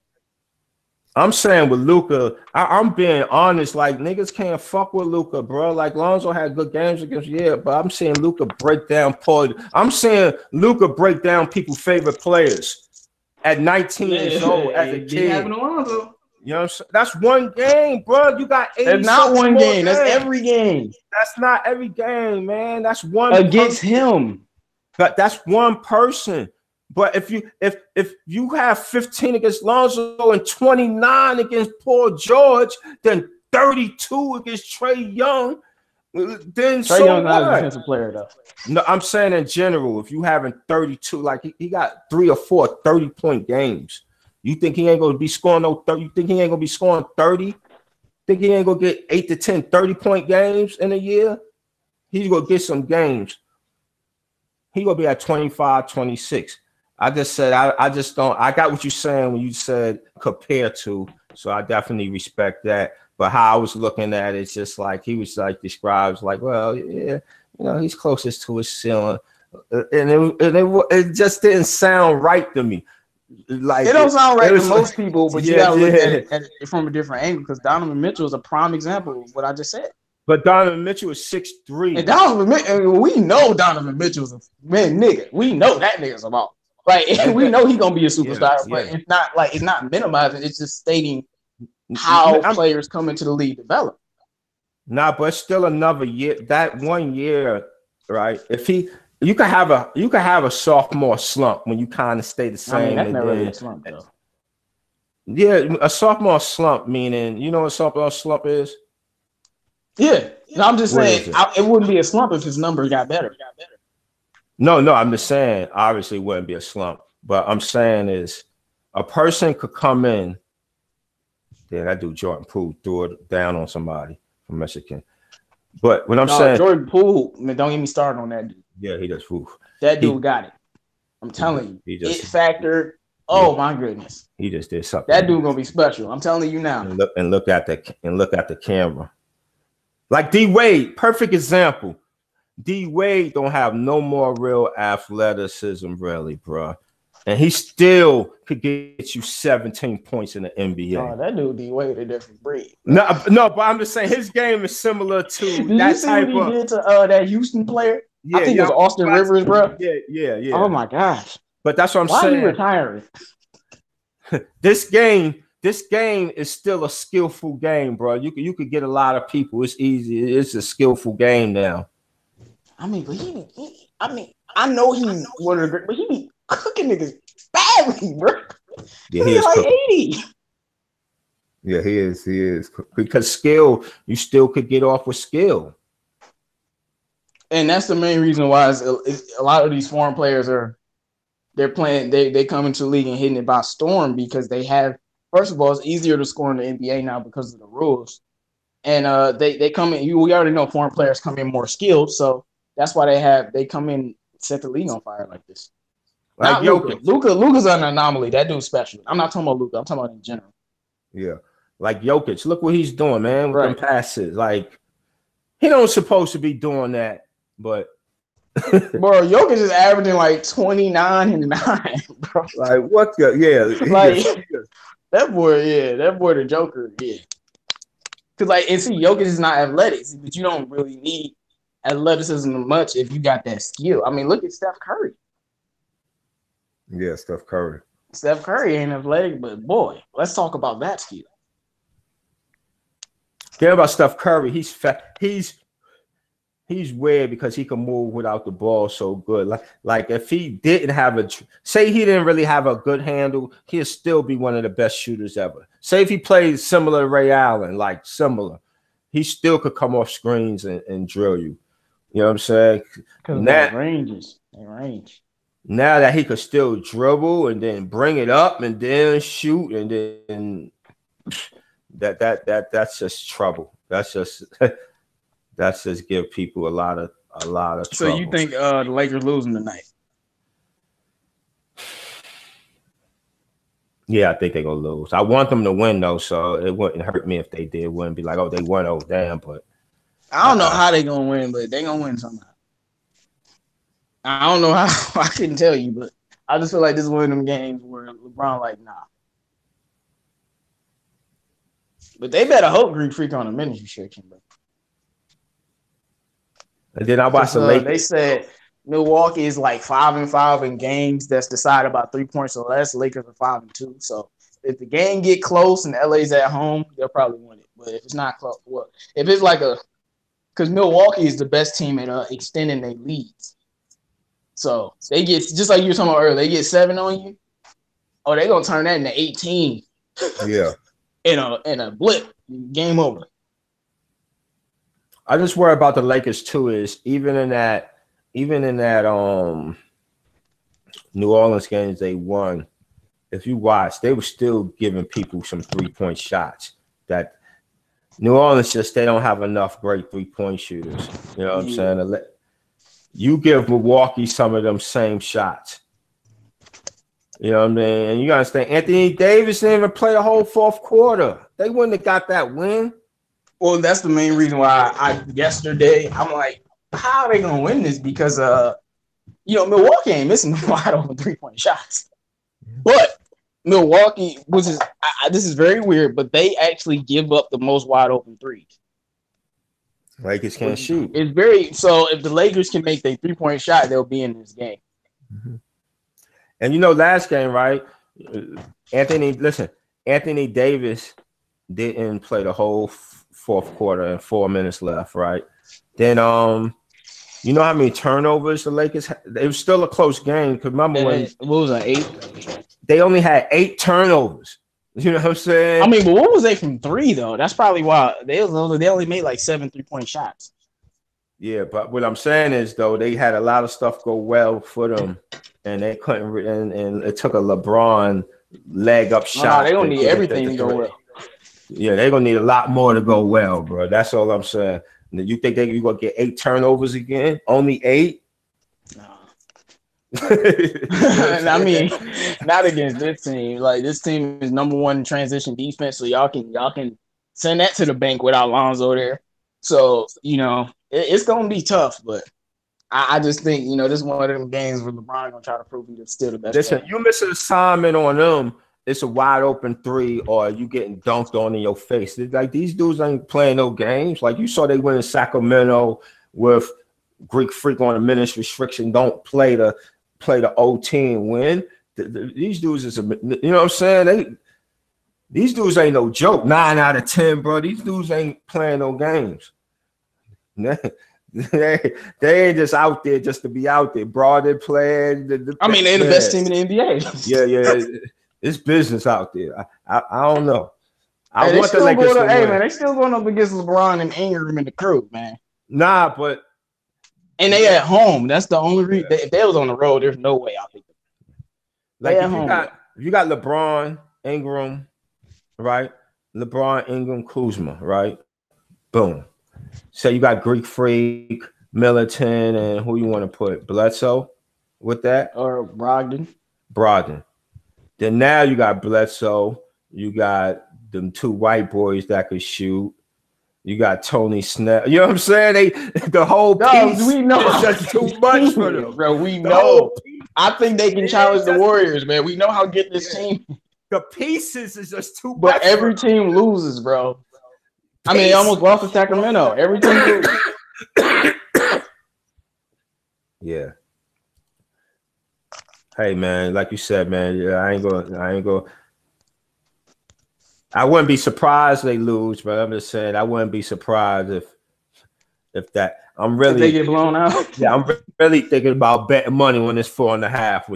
A: I'm saying with Luka, I'm being honest. Like niggas can't fuck with Luka, bro. Like Lonzo had good games against, but I'm seeing Luka break down I'm seeing Luka break down people's favorite players at 19 years old as a kid. You know what I'm saying? That's one game, bro. You got 80.
B: That's not one game. That's every game.
A: That's not every game, man. That's one
B: against him.
A: But that's one person. But if you have 15 against Lonzo and 29 against Paul George, then 32 against Trae Young, then
B: Trae Young's not a defensive player though.
A: No, I'm saying in general, if you having 32, like he got 3 or 4 30-point games, you think he ain't gonna be scoring no 30? You think he ain't gonna be scoring 30? Think he ain't gonna get 8 to 10 30-point games in a year? He's gonna get some games. He gonna be at 25, 26. I just said I just don't. I got what you're saying when you said compared to, so I definitely respect that. But how I was looking at it, it's just like he was like describes like, well, yeah, he's closest to his ceiling, and it just didn't sound right to me. Like
B: it don't sound right to most people, but you gotta look at it from a different angle because Donovan Mitchell is a prime example of what I just said.
A: But Donovan Mitchell is 6'3".
B: And Donovan Mitchell, we know Donovan Mitchell's a nigga. We know that nigga's about. Like we know he's gonna be a superstar, but it's not minimizing. It's just stating how players come into the league develop.
A: Nah, but still another year. That 1 year, right? You can have a sophomore slump when you kind of stay the same.
B: That's never really a slump, though.
A: Yeah, a sophomore slump meaning what a sophomore slump is.
B: Yeah, no, I'm just saying it wouldn't be a slump if his numbers got better.
A: No, I'm just saying, obviously it wouldn't be a slump. But I'm saying is a person could come in. Yeah, that dude Jordan Poole threw it down on somebody from Michigan. But when I'm saying
B: Jordan Poole, man, don't get me started on that dude.
A: Yeah, he does.
B: That dude got it. I'm telling you. It factor. Oh my goodness.
A: He just did something.
B: That dude gonna be special. I'm telling you now.
A: And look at the camera. Like D Wade, perfect example. D Wade don't have no more real athleticism, really, bro. And he still could get you 17 points in the NBA.
B: Oh, that dude D Wade a different breed.
A: No, but I'm just saying his game is similar to that type of.
B: Did to that Houston player? Yeah, I think it was Austin Rivers, bro.
A: Yeah.
B: Oh my gosh.
A: But that's what I'm saying.
B: Why are you retiring?
A: This game is still a skillful game, bro. You could get a lot of people. It's easy. It's a skillful game now.
B: I mean, but I know he's one of the great, but he be cooking niggas badly, bro.
A: Yeah, he is
B: like
A: cooking.
B: 80.
A: Yeah, he is. Because skill, you still could get off with skill.
B: And that's the main reason why a lot of these foreign players they're playing. They come into the league and hitting it by storm because they have. First of all, it's easier to score in the NBA now because of the rules, and they come in. We already know foreign players come in more skilled, so that's why they come in set the league on fire like this.
A: Like
B: Not
A: Jokic.
B: Luka's an anomaly. That dude's special. I'm not talking about Luka. I'm talking about in general.
A: Yeah, like Jokic. Look what he's doing, man, with them
B: Right.
A: passes. Like he don't supposed to be doing that, but
B: Bro, Jokic is averaging like 29 and 9, bro.
A: like what the
B: Like that boy the Joker, yeah. Cause like and see, Jokic is not athletic, but you don't really need athleticism much if you got that skill. I mean, look at Steph Curry.
A: yeah, Steph Curry.
B: Steph Curry ain't athletic, but boy, let's talk about that skill.
A: Care about Steph Curry. He's fat. He's weird because he can move without the ball so good. Like if he didn't have say he didn't really have a good handle, he'd still be one of the best shooters ever. Say if he played similar to Ray Allen, like similar, he still could come off screens and drill you. You know what I'm saying?
B: Because that range.
A: Now that he could still dribble and then bring it up and then shoot and then that's just trouble. That's just give people a lot of trouble.
B: So you think the Lakers losing tonight?
A: Yeah, I think they're gonna lose. I want them to win though, so it wouldn't hurt me if they did win. Be like, oh, they won, oh damn. But
B: I don't know how they gonna win, but they gonna win somehow. I don't know how. I couldn't tell you, but I just feel like this is one of them games where LeBron like, nah. But they better hope Greek Freak on a minutes restriction, bro.
A: And then I watched the Lakers.
B: They said Milwaukee is like 5-5 in games that's decided by 3 points or less. Lakers are 5-2. So if the game get close and LA's at home, they'll probably win it. But if it's not close, well, if it's like because Milwaukee is the best team at extending their leads. So they get, just like you were talking about earlier, they get 7 on you. Oh, they're gonna turn that into 18.
A: Yeah.
B: in a blip. Game over.
A: I just worry about the Lakers too. Is even in that New Orleans games they won, if you watch, they were still giving people some 3-point shots. That New Orleans they don't have enough great 3-point shooters. You know what I'm saying? You give Milwaukee some of them same shots. You know what I mean? And you gotta understand, Anthony Davis didn't even play the whole fourth quarter. They wouldn't have got that win.
B: Well, that's the main reason why yesterday I'm like, how are they gonna win this? Because Milwaukee ain't missing the wide open 3-point shots. But Milwaukee, which is this is very weird, but they actually give up the most wide open threes.
A: Lakers can't shoot.
B: It's so if the Lakers can make their 3-point shot, they'll be in this game.
A: Mm-hmm. And last game, right? Anthony Davis didn't play the whole fourth quarter and 4 minutes left, right? Then you know how many turnovers the Lakers had? It was still a close game. Because remember when
B: what was that, 8?
A: They only had 8 turnovers. You know what I'm saying?
B: I mean, but what was they from 3 though? That's probably why they only made like 7 3-point shots.
A: Yeah, but what I'm saying is though they had a lot of stuff go well for them, and they couldn't. And it took a LeBron leg up shot.
B: They don't need everything to go well.
A: Yeah, they're gonna need a lot more to go well, bro. That's all I'm saying. You think you're gonna get 8 turnovers again? Only 8?
B: No. I mean, not against this team. Like this team is number 1 in transition defense, so y'all can send that to the bank without Lonzo there. So it's gonna be tough, but I just think this is one of them games where LeBron gonna try to prove he's still the best.
A: Listen, you miss an assignment on them, it's a wide open 3, or you getting dunked on in your face. It's like these dudes ain't playing no games. Like you saw they win in Sacramento with Greek Freak on a minutes restriction. Don't play the OT and win. These dudes is you know what I'm saying? These dudes ain't no joke. 9 out of 10, bro. These dudes ain't playing no games. They ain't just out there just to be out there. Bro, they playing. They're the
B: best team in the NBA.
A: Yeah. It's business out there. I don't know.
B: I want the Lakers to win. They still going up against LeBron and Ingram and the crew, man.
A: Nah, but
B: And they at home. That's the only reason. If they was on the road, there's no way I think.
A: Like if you got LeBron, Ingram, right? LeBron, Ingram, Kuzma, right? Boom. So you got Greek Freak, Militant, and who you want to put? Bledsoe with that?
B: Or Brogdon.
A: Then now you got Bledsoe. You got them 2 white boys that could shoot. You got Tony Snell. You know what I'm saying? The whole piece
B: we know
A: is just too much for them.
B: Bro, we know. I think they can challenge the Warriors, man. We know how good this team.
A: The pieces is just too much.
B: But every team loses, bro. I mean, they almost lost to Sacramento. Every team loses.
A: Yeah. Hey man, like you said, man, I ain't gonna. I wouldn't be surprised they lose, but I'm just saying I wouldn't be surprised if that. I'm really
B: if they get blown out.
A: Yeah, I'm really thinking about betting money when it's 4.5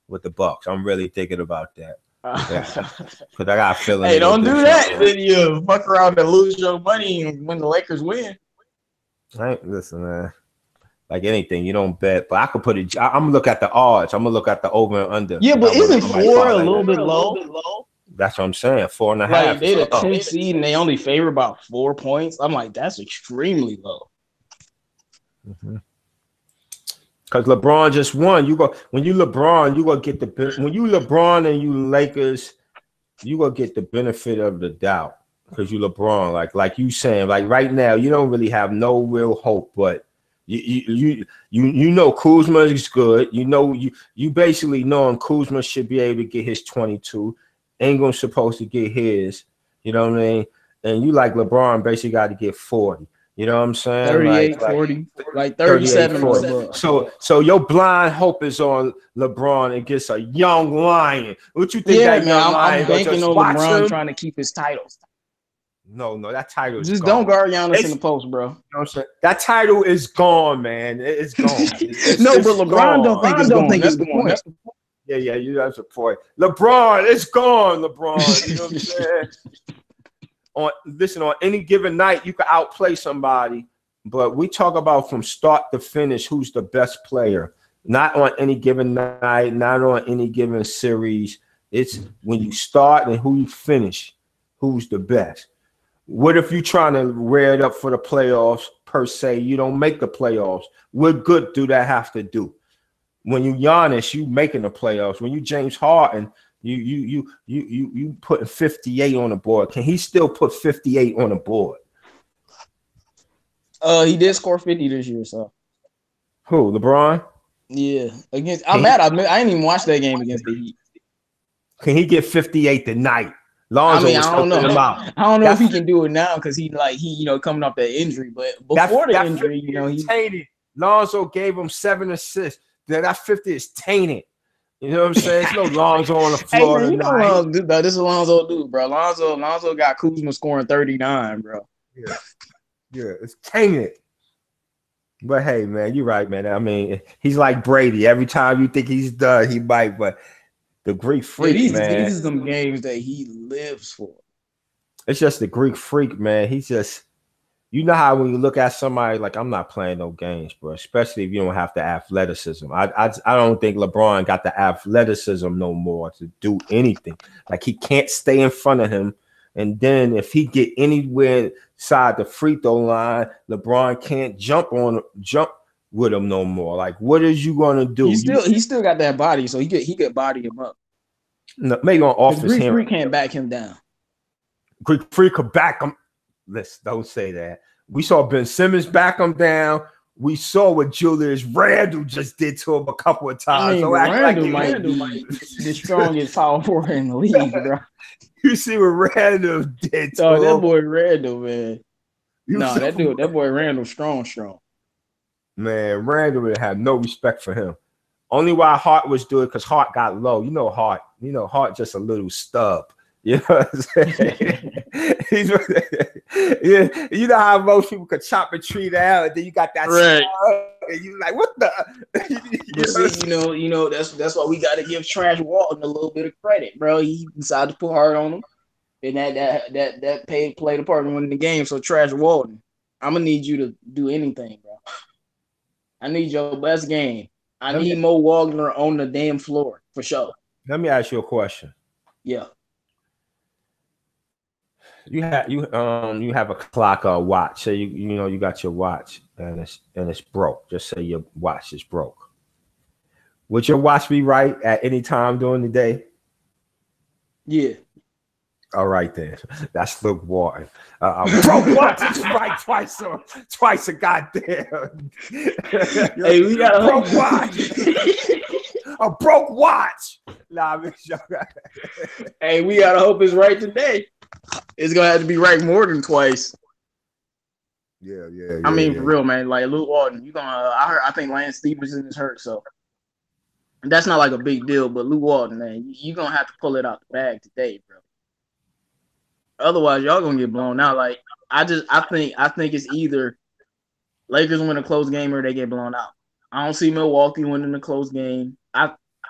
A: with the Bucks. I'm really thinking about that. Because I got a feeling.
B: Hey, don't do that. Then you fuck around and lose your money when the Lakers win.
A: Listen, man. Like anything, you don't bet, but I could put it. I'm gonna look at the odds. I'm gonna look at the over and under.
B: Yeah, but isn't 4 a little bit low?
A: That's what I'm saying. 4.5.
B: Like they're the 10th seed and they only favor about 4 points. I'm like, that's extremely low.
A: Because LeBron just won. When you LeBron, you gonna get when you LeBron and you Lakers, you gonna get the benefit of the doubt because you LeBron. Like you saying, like right now, you don't really have no real hope, but. You know Kuzma is good. You know you basically knowing Kuzma should be able to get his 22. Ingram's supposed to get his. You know what I mean? And you like LeBron basically got to get 40. You know what I'm saying?
B: 38, 40, like 37. 40.
A: So your blind hope is on LeBron against a young lion. What you think that young lion?
B: I'm banking on LeBron trying to keep his titles.
A: No, that title is
B: just
A: gone.
B: Don't guard Giannis in the post, bro.
A: You know what I'm saying? That title is gone, man. It's gone.
B: But LeBron don't think it's gone. That's the point.
A: Yeah, you that's the point. LeBron, it's gone, LeBron. You know what I'm saying? On any given night, you can outplay somebody, but we talk about from start to finish who's the best player. Not on any given night, not on any given series. It's when you start and who you finish, who's the best. What if you're trying to wear it up for the playoffs per se? You don't make the playoffs. What good do that have to do? When you Giannis, you making the playoffs. When you James Harden, you putting 58 on the board. Can he still put 58 on the board?
B: He did score 50 this year, so.
A: Who? LeBron?
B: Yeah. I'm mad. I didn't even watch that game against the Heat.
A: Can he get 58 tonight? Lonzo
B: I don't know. I don't know if he can do it now because he coming off that injury. But before the injury, he
A: tainted. Lonzo gave him 7 assists. That 50 is tainted. You know what I'm saying? It's no Lonzo on the floor tonight.
B: This is Lonzo dude, bro. Lonzo got Kuzma scoring 39, bro.
A: Yeah, it's tainted. But hey, man, you're right, man. I mean, he's like Brady. Every time you think he's done, he might. But the Greek Freak, man.
B: These are some games that he lives for.
A: It's just the Greek Freak, man. He's just, you know how when you look at somebody like, I'm not playing no games, bro. Especially if you don't have the athleticism. I don't think LeBron got the athleticism no more to do anything. Like he can't stay in front of him. And then if he get anywhere side the free throw line, LeBron can't jump with him no more. Like, what is you gonna do?
B: He still got that body, so he could body him up.
A: No, maybe on offense.
B: Greek Freak can't back him down.
A: Greek Freak could back him. Don't say that. We saw Ben Simmons back him down. We saw what Julius Randle just did to him a couple of times. So
B: Randle might be the strongest power forward in the league, bro.
A: You see what Randle did to
B: him? That
A: boy
B: Randle, man. That boy Randle strong.
A: Man, Randle would have no respect for him. Only why Hart was doing it because Hart got low. You know Hart just a little stub. You know what I'm saying? Yeah, you know how most people could chop a tree down, and then you got that
B: right.
A: And you like, what the?
B: That's why we got to give Trash Walton a little bit of credit, bro. He decided to put hard on him, and that played a part in winning the game. So Trash Walton, I'm gonna need you to do anything, bro. I need your best game. I need Mo Wagner on the damn floor for sure.
A: Let me ask you a question.
B: Yeah.
A: You have a clock or a watch. Say you got your watch and it's broke. Just say your watch is broke. Would your watch be right at any time during the day?
B: Yeah.
A: All right then. That's Luke Walton. Broke watch is right twice a goddamn.
B: Hey, we got a
A: broke watch. A broke watch. Nah,
B: hey, we gotta hope it's right today. It's gonna have to be right more than twice.
A: Yeah.
B: I mean, for real, man. Like Luke Walton, I think Lance Stevenson is hurt, so that's not like a big deal. But Luke Walton, man, you're gonna have to pull it out the bag today, bro. Otherwise, y'all gonna get blown out. Like I think it's either Lakers win a close game or they get blown out. I don't see Milwaukee winning a close game.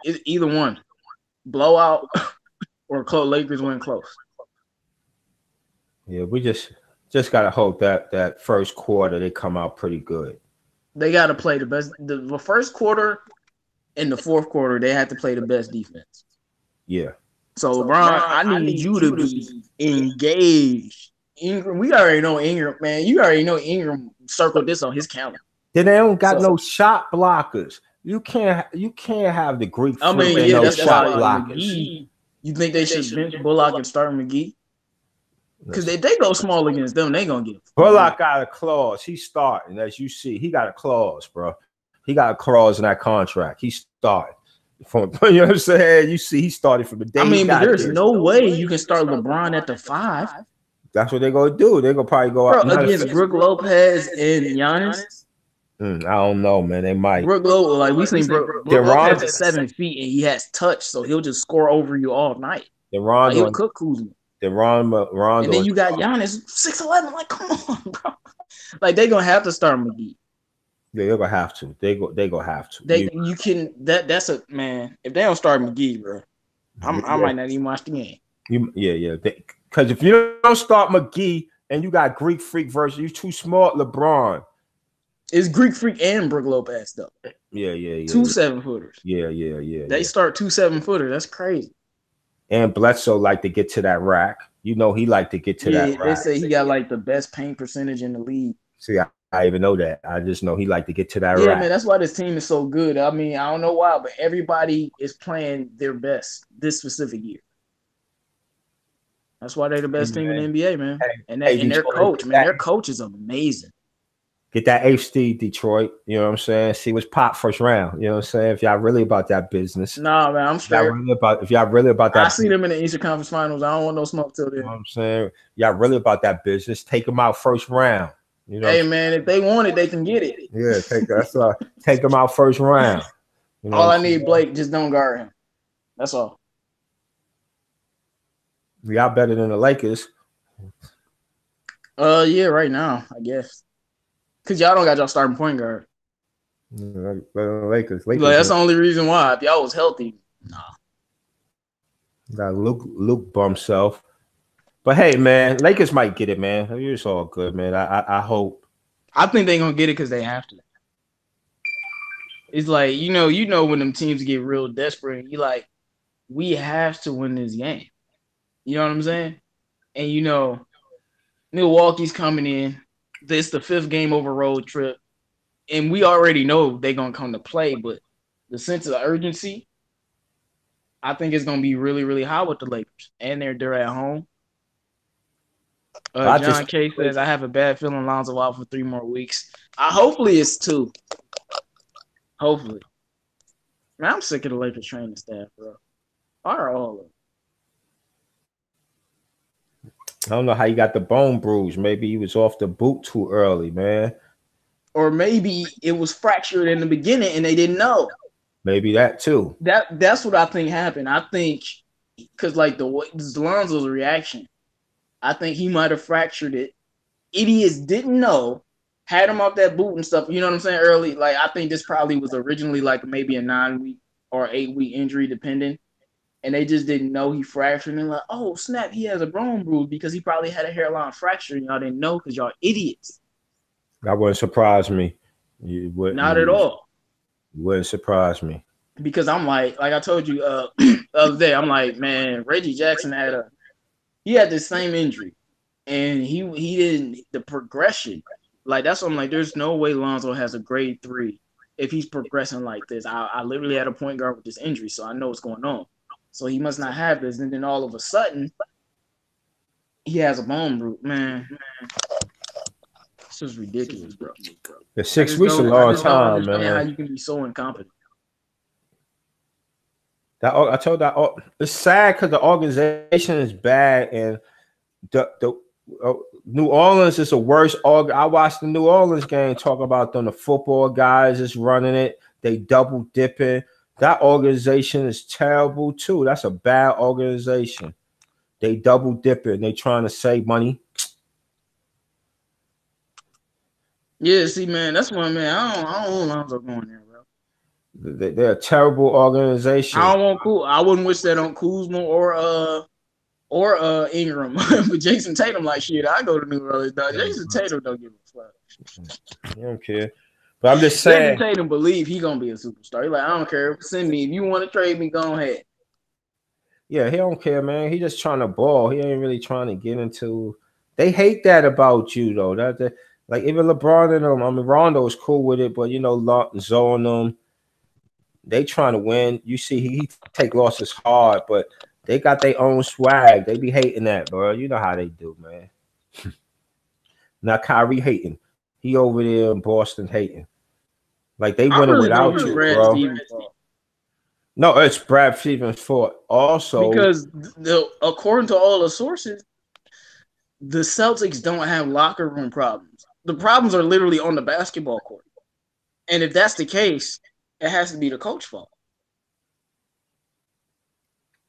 B: It's either one, blowout or Lakers win close.
A: Yeah, we just gotta hope that first quarter they come out pretty good.
B: They gotta play the best. The first quarter and the fourth quarter, they have to play the best defense.
A: Yeah.
B: So LeBron, I need you to be engaged. Ingram, we already know Ingram, man. You already know Ingram circled this on his calendar.
A: Then they don't got no shot blockers. You can't have the Greek.
B: I mean, yeah, that's shot blockers. McGee, you think they should bench Bullock and start McGee? Because they go small against them, they gonna get.
A: Bullock got a clause. He's starting, as you see. He got a clause, bro. He got a clause in that contract. He's starting. You know what I'm saying? You see, he started from the day.
B: I mean, but there's no way you can start LeBron at the 5.
A: That's what they're gonna do. They're gonna probably go out
B: against Brook Lopez and Giannis.
A: I don't know, man. They might.
B: Brook Lopez, like we seen Brook Lopez is 7 feet and he has touch, so he'll just score over you all night.
A: Like
B: he'll cook Kuzma.
A: And
B: then you got Giannis 6'11". Like, come on, bro. Like they gonna have to start McGee.
A: Yeah, they're gonna have to. They gonna have to.
B: That's a man. If they don't start McGee, bro, I might not even watch the game.
A: Because if you don't start McGee and you got Greek Freak versus you too smart, LeBron.
B: It's Greek Freak and Brook Lopez though.
A: Yeah.
B: 2 7-footers.
A: Yeah.
B: They start 2 7-footers. That's crazy.
A: And Bledsoe like to get to that rack. You know he like to get to that rack.
B: They say he got like the best paint percentage in the league.
A: See, I even know that. I just know he like to get to that rack.
B: Yeah, man, that's why this team is so good. I mean, I don't know why, but everybody is playing their best this specific year. That's why they're the best team in the NBA, man. And their coach, man, their coach is amazing.
A: Get that HD, Detroit. You know what I'm saying? See what's pop first round. You know what I'm saying? If y'all really about that business.
B: Nah, man, I'm straight.
A: If y'all really about that
B: I see them in the Eastern Conference Finals. I don't want no smoke till then.
A: You know what I'm saying? Y'all really about that business. Take them out first round. You know,
B: hey, man, if they want it, they can get it.
A: Yeah, take them out first round. You know
B: all I need, Blake, just don't guard him. That's all.
A: Y'all better than the Lakers.
B: Yeah, right now, I guess. Because y'all don't got y'all starting point guard.
A: Lakers.
B: Like, that's the only reason why. If y'all was healthy, nah.
A: Got Luke bum self. But hey, man, Lakers might get it, man. It's all good, man. I hope.
B: I think they're gonna get it because they have to. It's like, you know when them teams get real desperate, you like, we have to win this game. You know what I'm saying? And Milwaukee's coming in. It's the 5th game over road trip. And we already know they're gonna come to play, but the sense of urgency, I think it's gonna be really, really high with the Lakers. And they're at home. John K says, I have a bad feeling Lonzo out for 3 more weeks. Hopefully it's 2. Hopefully. Man, I'm sick of the Lakers training staff, bro. All of them.
A: I don't know how you got the bone bruise. Maybe he was off the boot too early, man.
B: Or maybe it was fractured in the beginning and they didn't know.
A: Maybe that too.
B: That's what I think happened. I think because like Lonzo's reaction, I think he might have fractured it. Idiots didn't know, had him off that boot and stuff. You know what I'm saying? Early, like I think this probably was originally like maybe a 9-week or 8-week injury, depending. And they just didn't know he fractured. And like, oh snap, he has a bone bruise because he probably had a hairline fracture. And y'all didn't know because y'all idiots.
A: That wouldn't surprise me. You wouldn't,
B: Not at all.
A: Wouldn't surprise me.
B: Because I'm like I told you the other day, I'm like, man, Reggie Jackson had this same injury, and he didn't the progression. Like that's what I'm like. There's no way Lonzo has a grade 3 if he's progressing like this. I literally had a point guard with this injury, so I know what's going on. So he must not have this, and then all of a sudden he has a bone root, man. This is ridiculous, bro.
A: The 6 weeks a long time, man.
B: How you can be so incompetent?
A: I told that it's sad because the organization is bad, and the New Orleans is the worst. I watched the New Orleans game. Talk about them. The football guys is running it. They double dipping. That organization is terrible too. That's a bad organization. They double dipping. They trying to save money.
B: Yeah, see, man, that's one, man. I don't want Lonzo going there, bro.
A: They're a terrible organization.
B: I wouldn't wish that on Kuzma or Ingram. But Jason Tatum, like, shit, I go to New Orleans, dog. Jason Tatum don't give a fuck.
A: I don't care. But I'm just saying.
B: Jason Tatum believe he gonna be a superstar. He's like, I don't care. Send me. If you want to trade me, go ahead.
A: Yeah, he don't care, man. He just trying to ball. He ain't really trying to get into. They hate that about you, though. That like even LeBron and them. I mean, Rondo's cool with it, but you know, Lonzo and them, they trying to win. You see, he take losses hard, but they got their own swag. They be hating that, bro. You know how they do, man. Now Kyrie hating. He over there in Boston hating. Like they winning without you, bro. No, it's Brad Stevens' fault also.
B: Because according to all the sources, the Celtics don't have locker room problems. The problems are literally on the basketball court. And if that's the case, it has to be the coach's fault.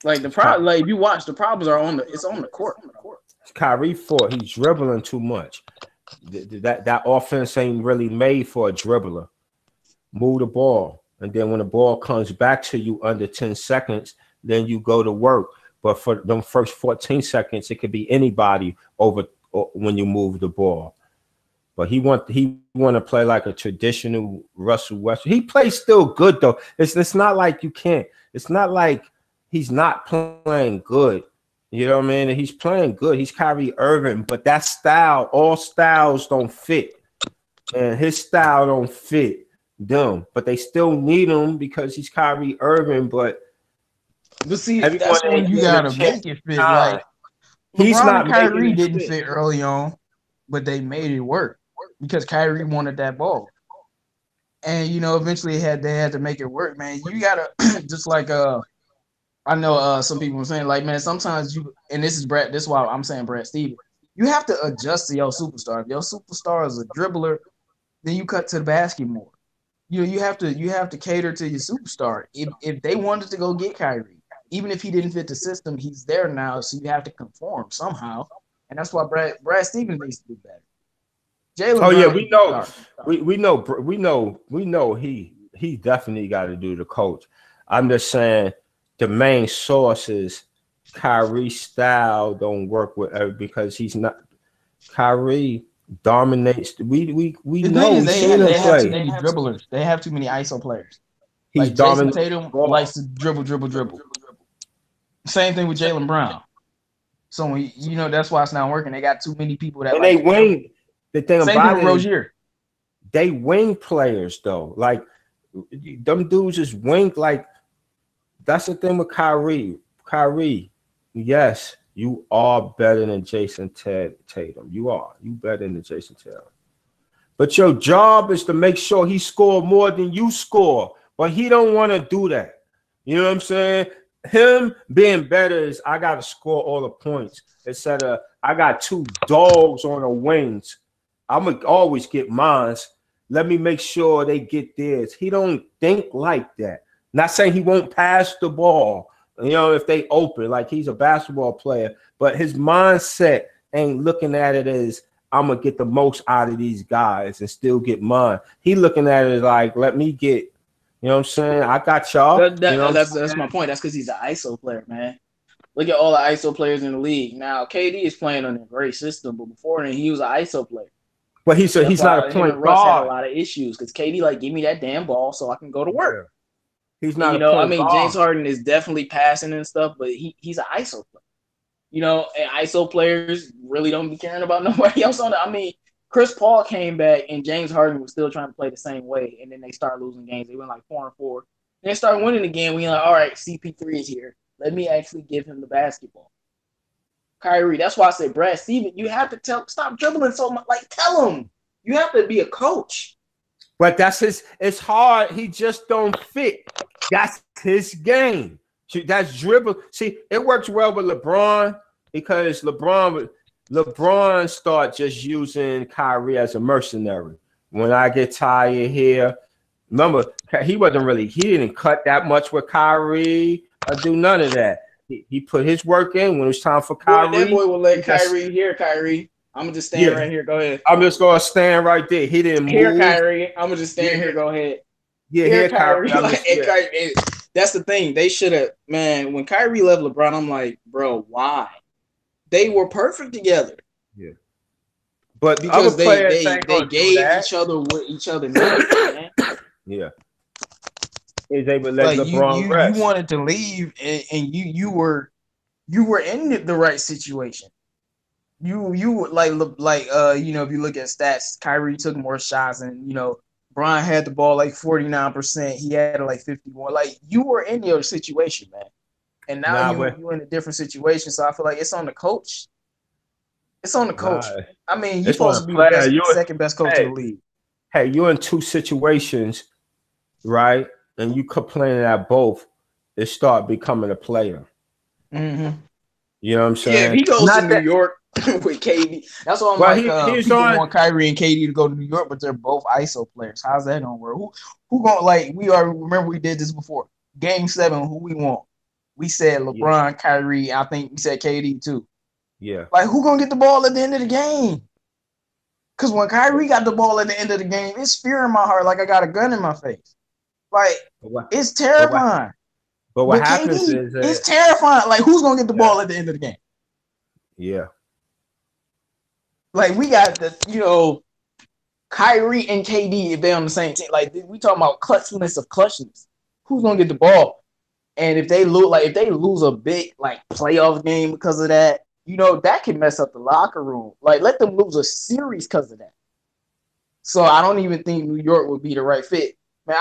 B: Like the problem, like if you watch, the problems are on the court.
A: It's Kyrie's fault. He's dribbling too much. That offense ain't really made for a dribbler. Move the ball. And then when the ball comes back to you under 10 seconds, then you go to work. But for them first 14 seconds, it could be anybody over when you move the ball. But he want to play like a traditional Russell Westbrook. He plays still good though. It's not like you can't. It's not like he's not playing good. You know what I mean? And he's playing good. He's Kyrie Irving, but that style, all styles don't fit, and his style don't fit them. But they still need him because he's Kyrie Irving. But
B: see, that's when you gotta make it fit. Like
A: he's
B: LeBron
A: not.
B: And Kyrie didn't fit early on, but they made it work because Kyrie wanted that ball, and you know eventually they had to make it work. Man, you gotta just like I know some people were saying like, man, sometimes and this is why I'm saying Brad Stevens, you have to adjust to your superstar. If your superstar is a dribbler, then you cut to the basket more. You have to cater to your superstar. If they wanted to go get Kyrie, even if he didn't fit the system, he's there now, so you have to conform somehow. And that's why Brad Stevens needs to do better.
A: We know he definitely got to do the coach. I'm just saying the main source is Kyrie's style don't work with because he's not. Kyrie dominates. We know
B: they have too many dribblers. They have too many ISO players.
A: He's
B: like Jason Tatum likes to dribble. Same thing with Jaylen Brown. So that's why it's not working. They got too many people that.
A: And they wing. The thing about it,
B: Rozier.
A: They wing players though. Like them dudes just wing like. That's the thing with Kyrie. Kyrie, yes, you are better than Jason Tatum. You are. You better than Jason Tatum. But your job is to make sure he score more than you score. But he don't want to do that. You know what I'm saying? Him being better is I got to score all the points. Instead of I got two dogs on the wings. I'm going to always get mine. Let me make sure they get theirs. He don't think like that. Not saying he won't pass the ball, if they open, like he's a basketball player, but his mindset ain't looking at it as I'm going to get the most out of these guys and still get mine. He looking at it like, let me get, you know what I'm saying? I got y'all.
B: That's my point. That's because he's an ISO player, man. Look at all the ISO players in the league. Now, KD is playing on a great system, but before then, he was an ISO player.
A: But he's not a
C: him and
A: point
C: Russ had a
A: guard.
C: lot of issues because KD like, give me that damn ball so I can go to work.
A: Yeah. He's not
C: you
A: a
C: know,
A: point
C: I mean,
A: guard.
C: James Harden is definitely passing and stuff, but he's an ISO player. You know, and ISO players really don't be caring about nobody else on it. I mean, Chris Paul came back and James Harden was still trying to play the same way, and then they start losing games. They went like 4-4. Then they start winning again. We're like, all right, CP3 is here. Let me actually give him the basketball. Kyrie, that's why I said, Brad Stevens, you have to stop dribbling so much. Like, tell him. You have to be a coach.
A: But it's hard. He just don't fit. That's his game. That's dribble. See, it works well with LeBron because LeBron start just using Kyrie as a mercenary. When I get tired here, remember, he didn't cut that much with Kyrie or do none of that. He put his work in when it was time for Kyrie.
C: Boy, that boy will let Kyrie hear Kyrie. I'm gonna just stand right here. Go ahead.
A: I'm just gonna stand right there. He didn't move.
C: Kyrie. I'm gonna just stand here. Go ahead.
A: Yeah, here Kyrie.
C: Kyrie. That's the thing. They should have, man. When Kyrie left LeBron, I'm like, bro, why? They were perfect together.
A: Yeah, but
C: because they gave each other what each other needed, man.
A: Yeah. Is able to let LeBron rest.
B: You wanted to leave, and you were in the right situation. You like you know, if you look at stats, Kyrie took more shots, and you know, Bron had the ball like 49%. He had like 51. Like, you were in your situation, man, and now you're in a different situation. So I feel like it's on the coach. It's on the coach. I mean, you're supposed to be the second best coach in the league.
A: Hey, you're in two situations, right? And you complaining at both, it start becoming a player.
B: Mm-hmm.
A: You know what I'm saying?
C: Yeah, if he goes to New York with KD, that's what I'm people
B: want Kyrie and KD to go to New York, but they're both ISO players. How's that gonna work? Who gonna, like, remember we did this before. Game 7, who we want? We said LeBron, Kyrie. I think we said KD too.
A: Yeah.
B: Like, who gonna get the ball at the end of the game? Because when Kyrie got the ball at the end of the game, it's fear in my heart, like I got a gun in my face. Like, it's terrifying.
A: But what happens is
B: it's terrifying. Like, who's gonna get the ball at the end of the game?
A: Yeah.
B: Like, we got the, you know, Kyrie and KD, if they're on the same team. Like, we talking about clutchness of clutchness. Who's gonna get the ball? And if they lose a big like playoff game because of that, you know, that can mess up the locker room. Like, let them lose a series because of that. So I don't even think New York would be the right fit. Man,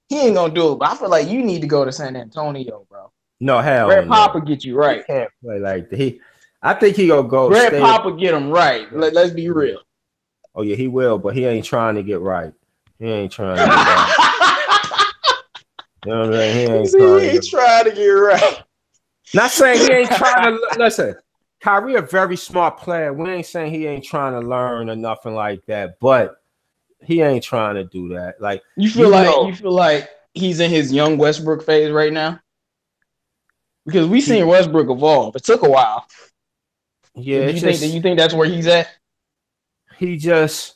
B: he ain't gonna do it, but I feel like you need to go to San Antonio, bro.
A: No, hell
B: Greg Papa get you right.
A: He can't play like that. I think he gonna go.
B: Greg Papa get him right. Let's be real.
A: Oh yeah, he will, but he ain't trying to get right. He ain't trying to get right. You know what I'm saying?
B: He ain't trying to get right.
A: Not saying he ain't trying to listen. Kyrie a very smart player. We ain't saying he ain't trying to learn or nothing like that, but he ain't trying to do that. Like,
B: you feel like he's in his young Westbrook phase right now? Because we seen Westbrook evolve. It took a while.
A: Yeah,
B: do you think that's where he's at?
A: He just,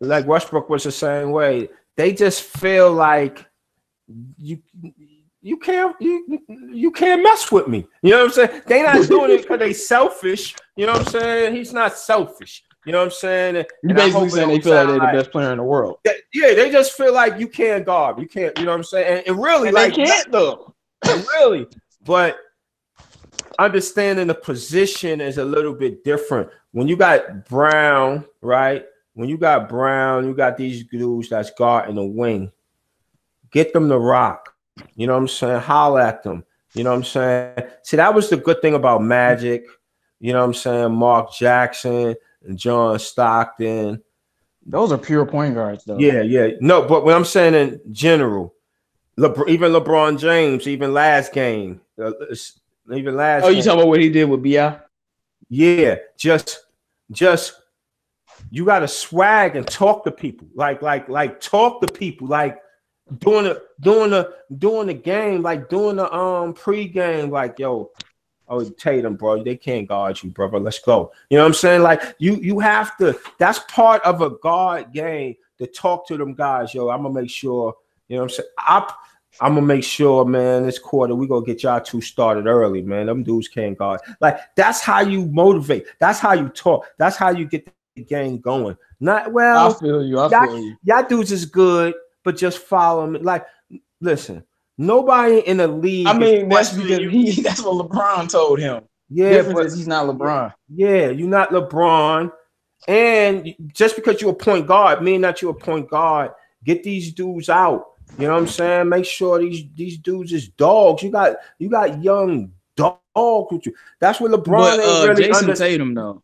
A: like Westbrook was the same way. They just feel like you can't mess with me. You know what I'm saying? They not doing it because they selfish. You know what I'm saying? He's not selfish. You know what I'm saying?
B: You basically saying they feel like they're the best player in the world.
A: Yeah, they just feel like you can't guard. You can't. You know what I'm saying? And really,
B: and
A: like,
B: they can't though.
A: Really, but understanding the position is a little bit different. When you got Brown, right? When you got Brown, you got these dudes that's guarding the wing. Get them to rock. You know what I'm saying? Holler at them. You know what I'm saying? See, that was the good thing about Magic. You know what I'm saying? Mark Jackson and John Stockton.
B: Those are pure point guards, though.
A: Yeah. No, but what I'm saying in general, even LeBron James, even last game,
B: you talking about what he did with B.I.?
A: Yeah, just you got to swag and talk to people, like talk to people, like doing the game, like doing the pre-game, like, yo, oh, Tatum, bro, they can't guard you, brother. Let's go. You know what I'm saying? Like, you have to. That's part of a guard game to talk to them guys. Yo, I'm gonna make sure. You know what I'm saying? I'm gonna make sure, man, this quarter we gonna get y'all two started early, man. Them dudes can't guard. Like that's how you motivate. That's how you talk. That's how you get the game going. Not well.
B: I feel you. I feel you.
A: Y'all dudes is good, but just follow me. Like, listen, nobody in the league.
B: I mean, that's because that's what LeBron told him.
A: Yeah,
B: difference is he's not LeBron.
A: Yeah, you're not LeBron. And just because you're a point guard, mean that you're a point guard. Get these dudes out. You know what I'm saying? Make sure these dudes is dogs. You got young dogs with you. That's what LeBron ain't really
B: Jason Tatum though.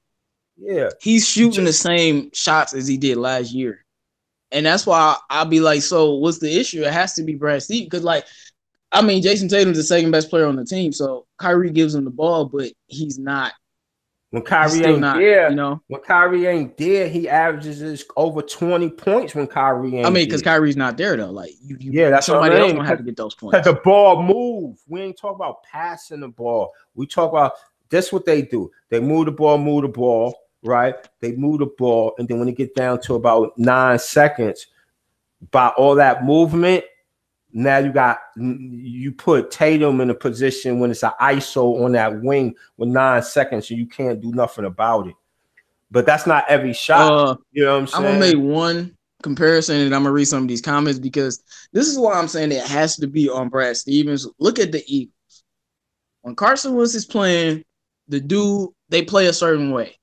A: Yeah,
B: he's shooting the same shots as he did last year, and that's why I'll be like, so what's the issue? It has to be Brad Stevens because, like, I mean, Jason Tatum's the second best player on the team, so Kyrie gives him the ball, but he's not.
A: When Kyrie ain't there, when Kyrie ain't there, he averages over 20 points when Kyrie ain't.
B: I mean, because Kyrie's not there though. Like,
A: that's
B: somebody else gonna have to get those points.
A: Because the ball move. We ain't talk about passing the ball. We talk about that's what they do. They move the ball, right? They move the ball, and then when it get down to about 9 seconds, by all that movement. Now you put Tatum in a position when it's an ISO on that wing with 9 seconds, and you can't do nothing about it. But that's not every shot. You know what I'm saying?
B: I'm gonna make one comparison, and I'm gonna read some of these comments because this is why I'm saying it has to be on Brad Stevens. Look at the Eagles. When Carson Wentz is playing, they play a certain way.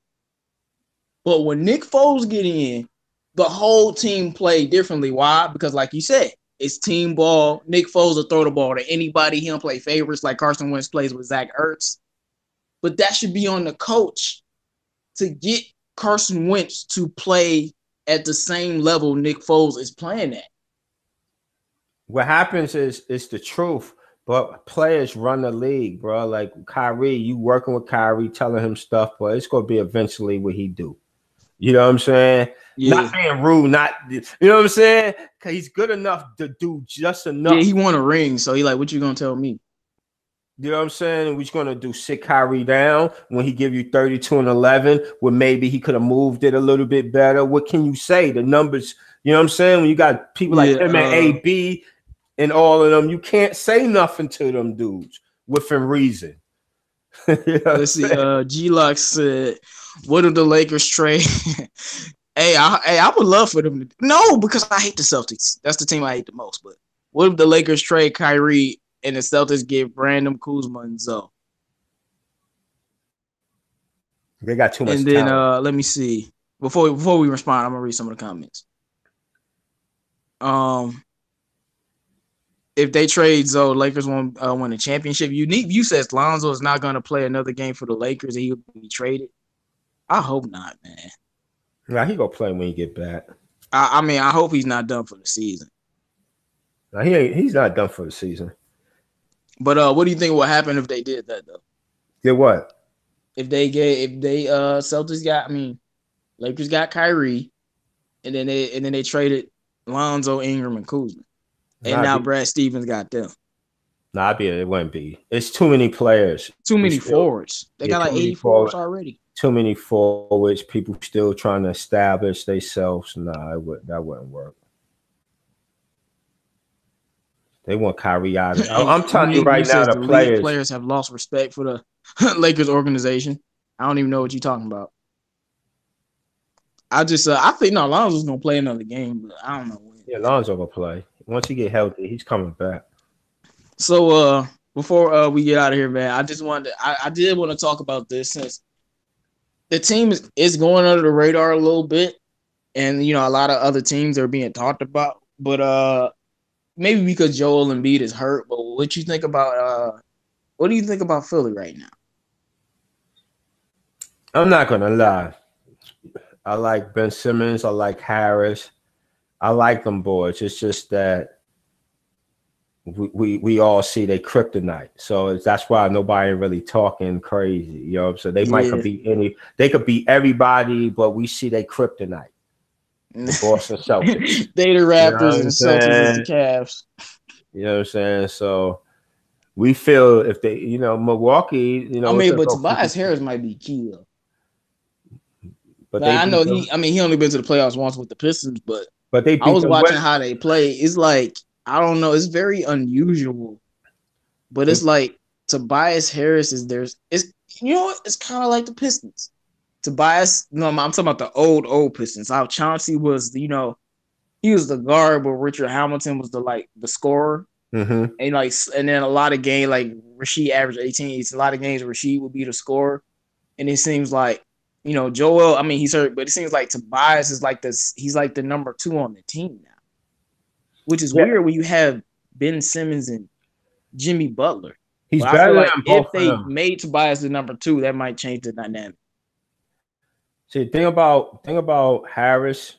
B: But when Nick Foles get in, the whole team play differently. Why? Because, like you said, it's team ball. Nick Foles will throw the ball to anybody. He don't play favorites like Carson Wentz plays with Zach Ertz. But that should be on the coach to get Carson Wentz to play at the same level Nick Foles is playing at.
A: What happens is it's the truth, but players run the league, bro. Like Kyrie, you working with Kyrie, telling him stuff, but it's going to be eventually what he do. You know what I'm saying? Yeah. Not being rude, you know what I'm saying? Because he's good enough to do just enough.
B: Yeah, he won a ring, so he like, what you gonna tell me?
A: You know what I'm saying? We're gonna do sit Kyrie down when he give you 32 and 11, when maybe he could have moved it a little bit better. What can you say? The numbers, you know what I'm saying? When you got people like him and AB and all of them, you can't say nothing to them dudes within reason.
B: You know Let's see. G-Lock said, what if the Lakers trade? Hey, I would love for them to. No, because I hate the Celtics. That's the team I hate the most. But what if the Lakers trade Kyrie and the Celtics give Brandon Kuzma and Zoe?
A: They got too much.
B: And then let me see. Before we respond, I'm gonna read some of the comments. If they trade Zoe, Lakers won't win a championship. You says Lonzo is not gonna play another game for the Lakers and he'll be traded. I hope not, man.
A: Nah, he gonna play when he get back.
B: I mean, I hope he's not done for the season.
A: Nah, he's not done for the season.
B: But what do you think will happen if they did that though?
A: Did what?
B: If they Celtics got, Lakers got Kyrie, and then they traded Lonzo, Ingram, and Kuzma, and now Brad Stevens got them.
A: Nah, it wouldn't be. It's too many players.
B: Too many forwards. They got like 80 forwards already.
A: Too many forwards. People still trying to establish themselves. Nah, that wouldn't work. They want Kyrie out. I'm telling you right now, the
B: players have lost respect for the Lakers organization. I don't even know what you're talking about. I think Lonzo's gonna play another game, but I don't know when.
A: Yeah, Lonzo gonna play. Once he get healthy, he's coming back.
B: So before we get out of here, man, I just wanted I did want to talk about this since the team is going under the radar a little bit, and a lot of other teams are being talked about. But maybe because Joel Embiid is hurt. But what do you think about Philly right now?
A: I'm not gonna lie. I like Ben Simmons. I like Harris. I like them boys. It's just that we all see they kryptonite. So that's why nobody really talking crazy. You know what I'm saying? They could be everybody, but we see they kryptonite. The Boston Celtics.
B: They the Raptors and Celtics is the Cavs.
A: You know what I'm saying? So we feel if they, Milwaukee,
B: but Tobias Harris might be key though. But I know he only been to the playoffs once with the Pistons, but I was watching how they play. It's like
C: I don't know. It's very unusual, but it's like Tobias Harris it's you know what? It's kind of like the Pistons. Tobias, no, I'm talking about the old Pistons. How Chauncey was, he was the guard, but Richard Hamilton was the scorer.
A: Mm-hmm.
C: And then a lot of games like Rasheed averaged 18. It's a lot of games where Rasheed would be the scorer. And it seems like, Joel, I mean, he's hurt, but it seems like Tobias is like this. He's like the number 2 on the team now, which is weird when you have Ben Simmons and Jimmy Butler.
A: He's
C: but
A: better
C: I feel like
A: than both
C: if they made Tobias the number 2, that might change the dynamic.
A: See, the thing about Harris.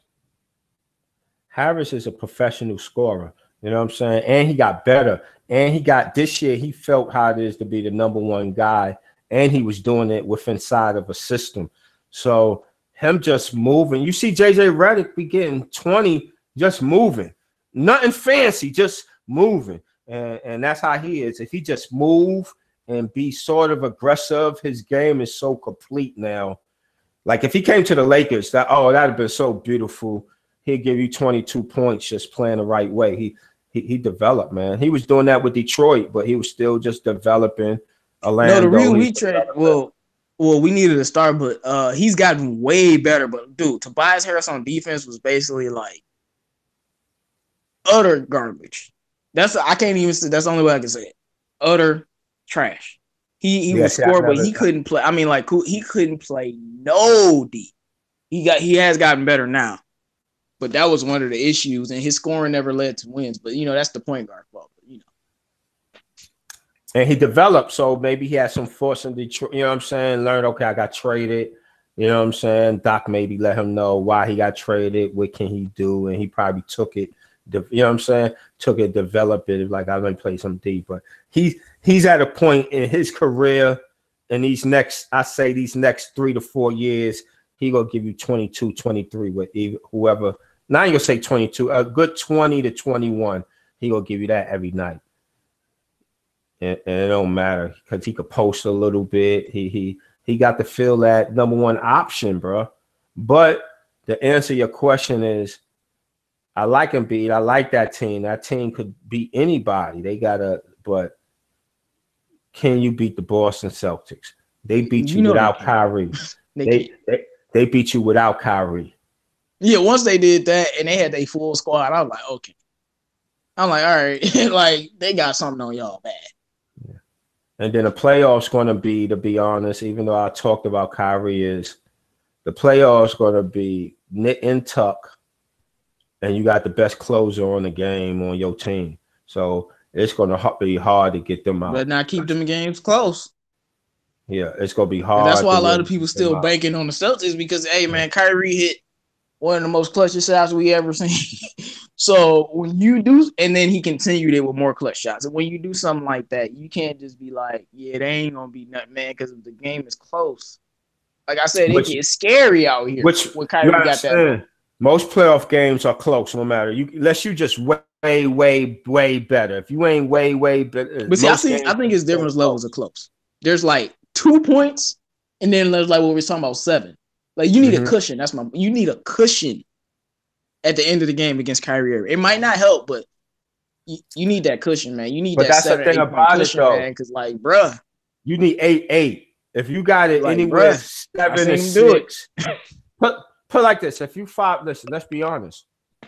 A: Harris is a professional scorer. You know what I'm saying? And he got better. And he got this year, he felt how it is to be the number 1 guy. And he was doing it inside of a system. So him just moving. You see JJ Redick be getting 20 just moving. Nothing fancy, just moving. And that's how he is. If he just move and be sort of aggressive, his game is so complete now. Like if he came to the Lakers, that'd have been so beautiful. He'd give you 22 points just playing the right way. He developed, man. He was doing that with Detroit, but he was still just developing. Orlando.
C: No, the real we trade. Well, we needed a start, but he's gotten way better. But dude, Tobias Harris on defense was basically like utter garbage. I can't even say. That's the only way I can say it. Utter trash. He would score, but he couldn't play. I mean, like he couldn't play no D. He has gotten better now. But that was one of the issues, and his scoring never led to wins. But, that's the point guard fault.
A: And he developed, so maybe he had some force in Detroit. You know what I'm saying? Learned, okay, I got traded. You know what I'm saying? Doc maybe let him know why he got traded, what can he do, and he probably took it. You know what I'm saying? Took it, developed it. Like, I'm going to play some D. But he's at a point in his career, in these next 3 to 4 years, he going to give you 22, 23 with whoever. Now you're going to say 22, a good 20 to 21. He going to give you that every night. And it don't matter because he could post a little bit. He got to feel that number 1 option, bro. But to answer your question is, I like Embiid. I like that team. That team could beat anybody. But can you beat the Boston Celtics? They beat you without Kyrie. They beat you without Kyrie.
C: Yeah, once they did that and they had their full squad, I was like, okay. I'm like, all right, like they got something on y'all bad.
A: Yeah. And then the playoffs going to be, to be honest, even though I talked about Kyrie, is the playoffs going to be Nick and Tuck, and you got the best closer on the game on your team. So it's going to be hard to get them out.
C: But not keep them games close.
A: Yeah, it's going to be hard.
C: And that's why a lot of people still banking on the Celtics because, hey, man, Kyrie hit one of the most clutchest shots we ever seen. So when you do, and then he continued it with more clutch shots. And when you do something like that, you can't just be like, yeah, they ain't going to be nothing, man, because the game is close. Like I said, it's scary out here. When Kyrie got that.
A: Most playoff games are close, no matter. Unless you just way, way, way better. If you ain't way, way better.
C: But see, I think it's different levels of close. There's like 2 points, and then there's like what we were talking about, 7. Like you need a cushion. You need a cushion at the end of the game against Kyrie. It might not help, but you need that cushion, man. You need that 7 or 8 point cushion, man. Because like, bruh,
A: you need 8-8. If you got it like, anywhere 7 and 6, put like this. If you 5, listen, let's be honest.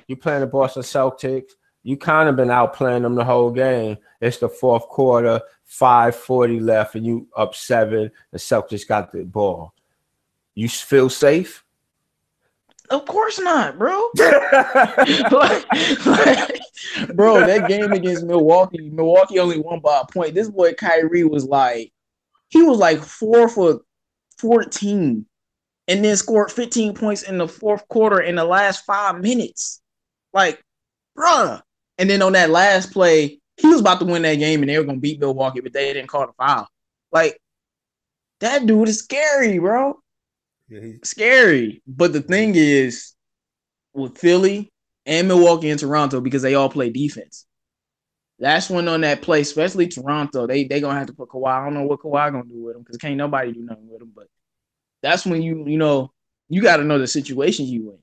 A: You playing the Boston Celtics. You kind of been outplaying them the whole game. It's the 4th quarter, 5:40 left, and you up 7. The Celtics got the ball. You feel safe?
C: Of course not, bro. Bro, that game against Milwaukee only won by a point. This boy Kyrie was like 4 for 14 and then scored 15 points in the 4th quarter in the last 5 minutes. Like, bruh. And then on that last play, he was about to win that game and they were going to beat Milwaukee, but they didn't call the foul. Like, that dude is scary, bro. Yeah, scary. But the thing is, with Philly and Milwaukee and Toronto, because they all play defense, that's when on that play, especially Toronto, they going to have to put Kawhi. I don't know what Kawhi going to do with him because can't nobody do nothing with him. But that's when you got to know the situations you in.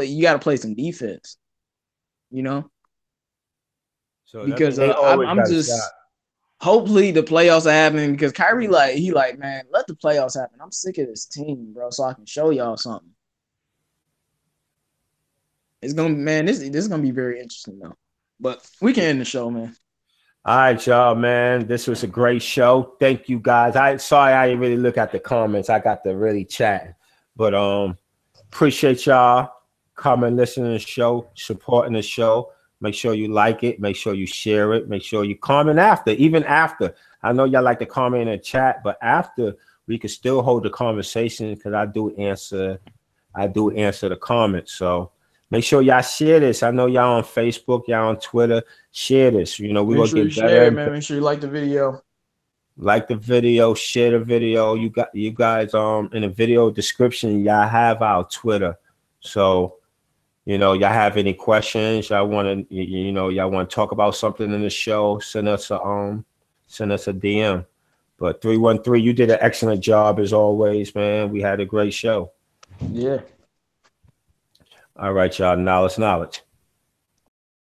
C: You got to play some defense,
A: So that
B: because
A: means they always
B: I'm
A: got a
B: just
A: shot.
B: hopefully the playoffs are happening because Kyrie like man, let the playoffs happen. I'm sick of this team, bro, so I can show y'all something. It's gonna this is gonna be very interesting though. But we can end the show, man.
A: All right, y'all, man. This was a great show. Thank you, guys. I didn't really look at the comments. I got to really chat, but appreciate y'all coming, listening to the show, supporting the show. Make sure you like it. Make sure you share it. Make sure you comment after, even after. I know y'all like to comment in the chat, but after we can still hold the conversation because I do answer the comments. So make sure y'all share this. I know y'all on Facebook, y'all on Twitter. Share this. You know, we will get better.
B: Man. Make sure you like the video.
A: Like the video, share the video. You guys in the video description, y'all have our Twitter. So, you know, y'all have any questions, y'all want to, y'all want to talk about something in the show, send us a DM. But 313, you did an excellent job as always, man. We had a great show.
B: Yeah.
A: All right, y'all. Knowledge.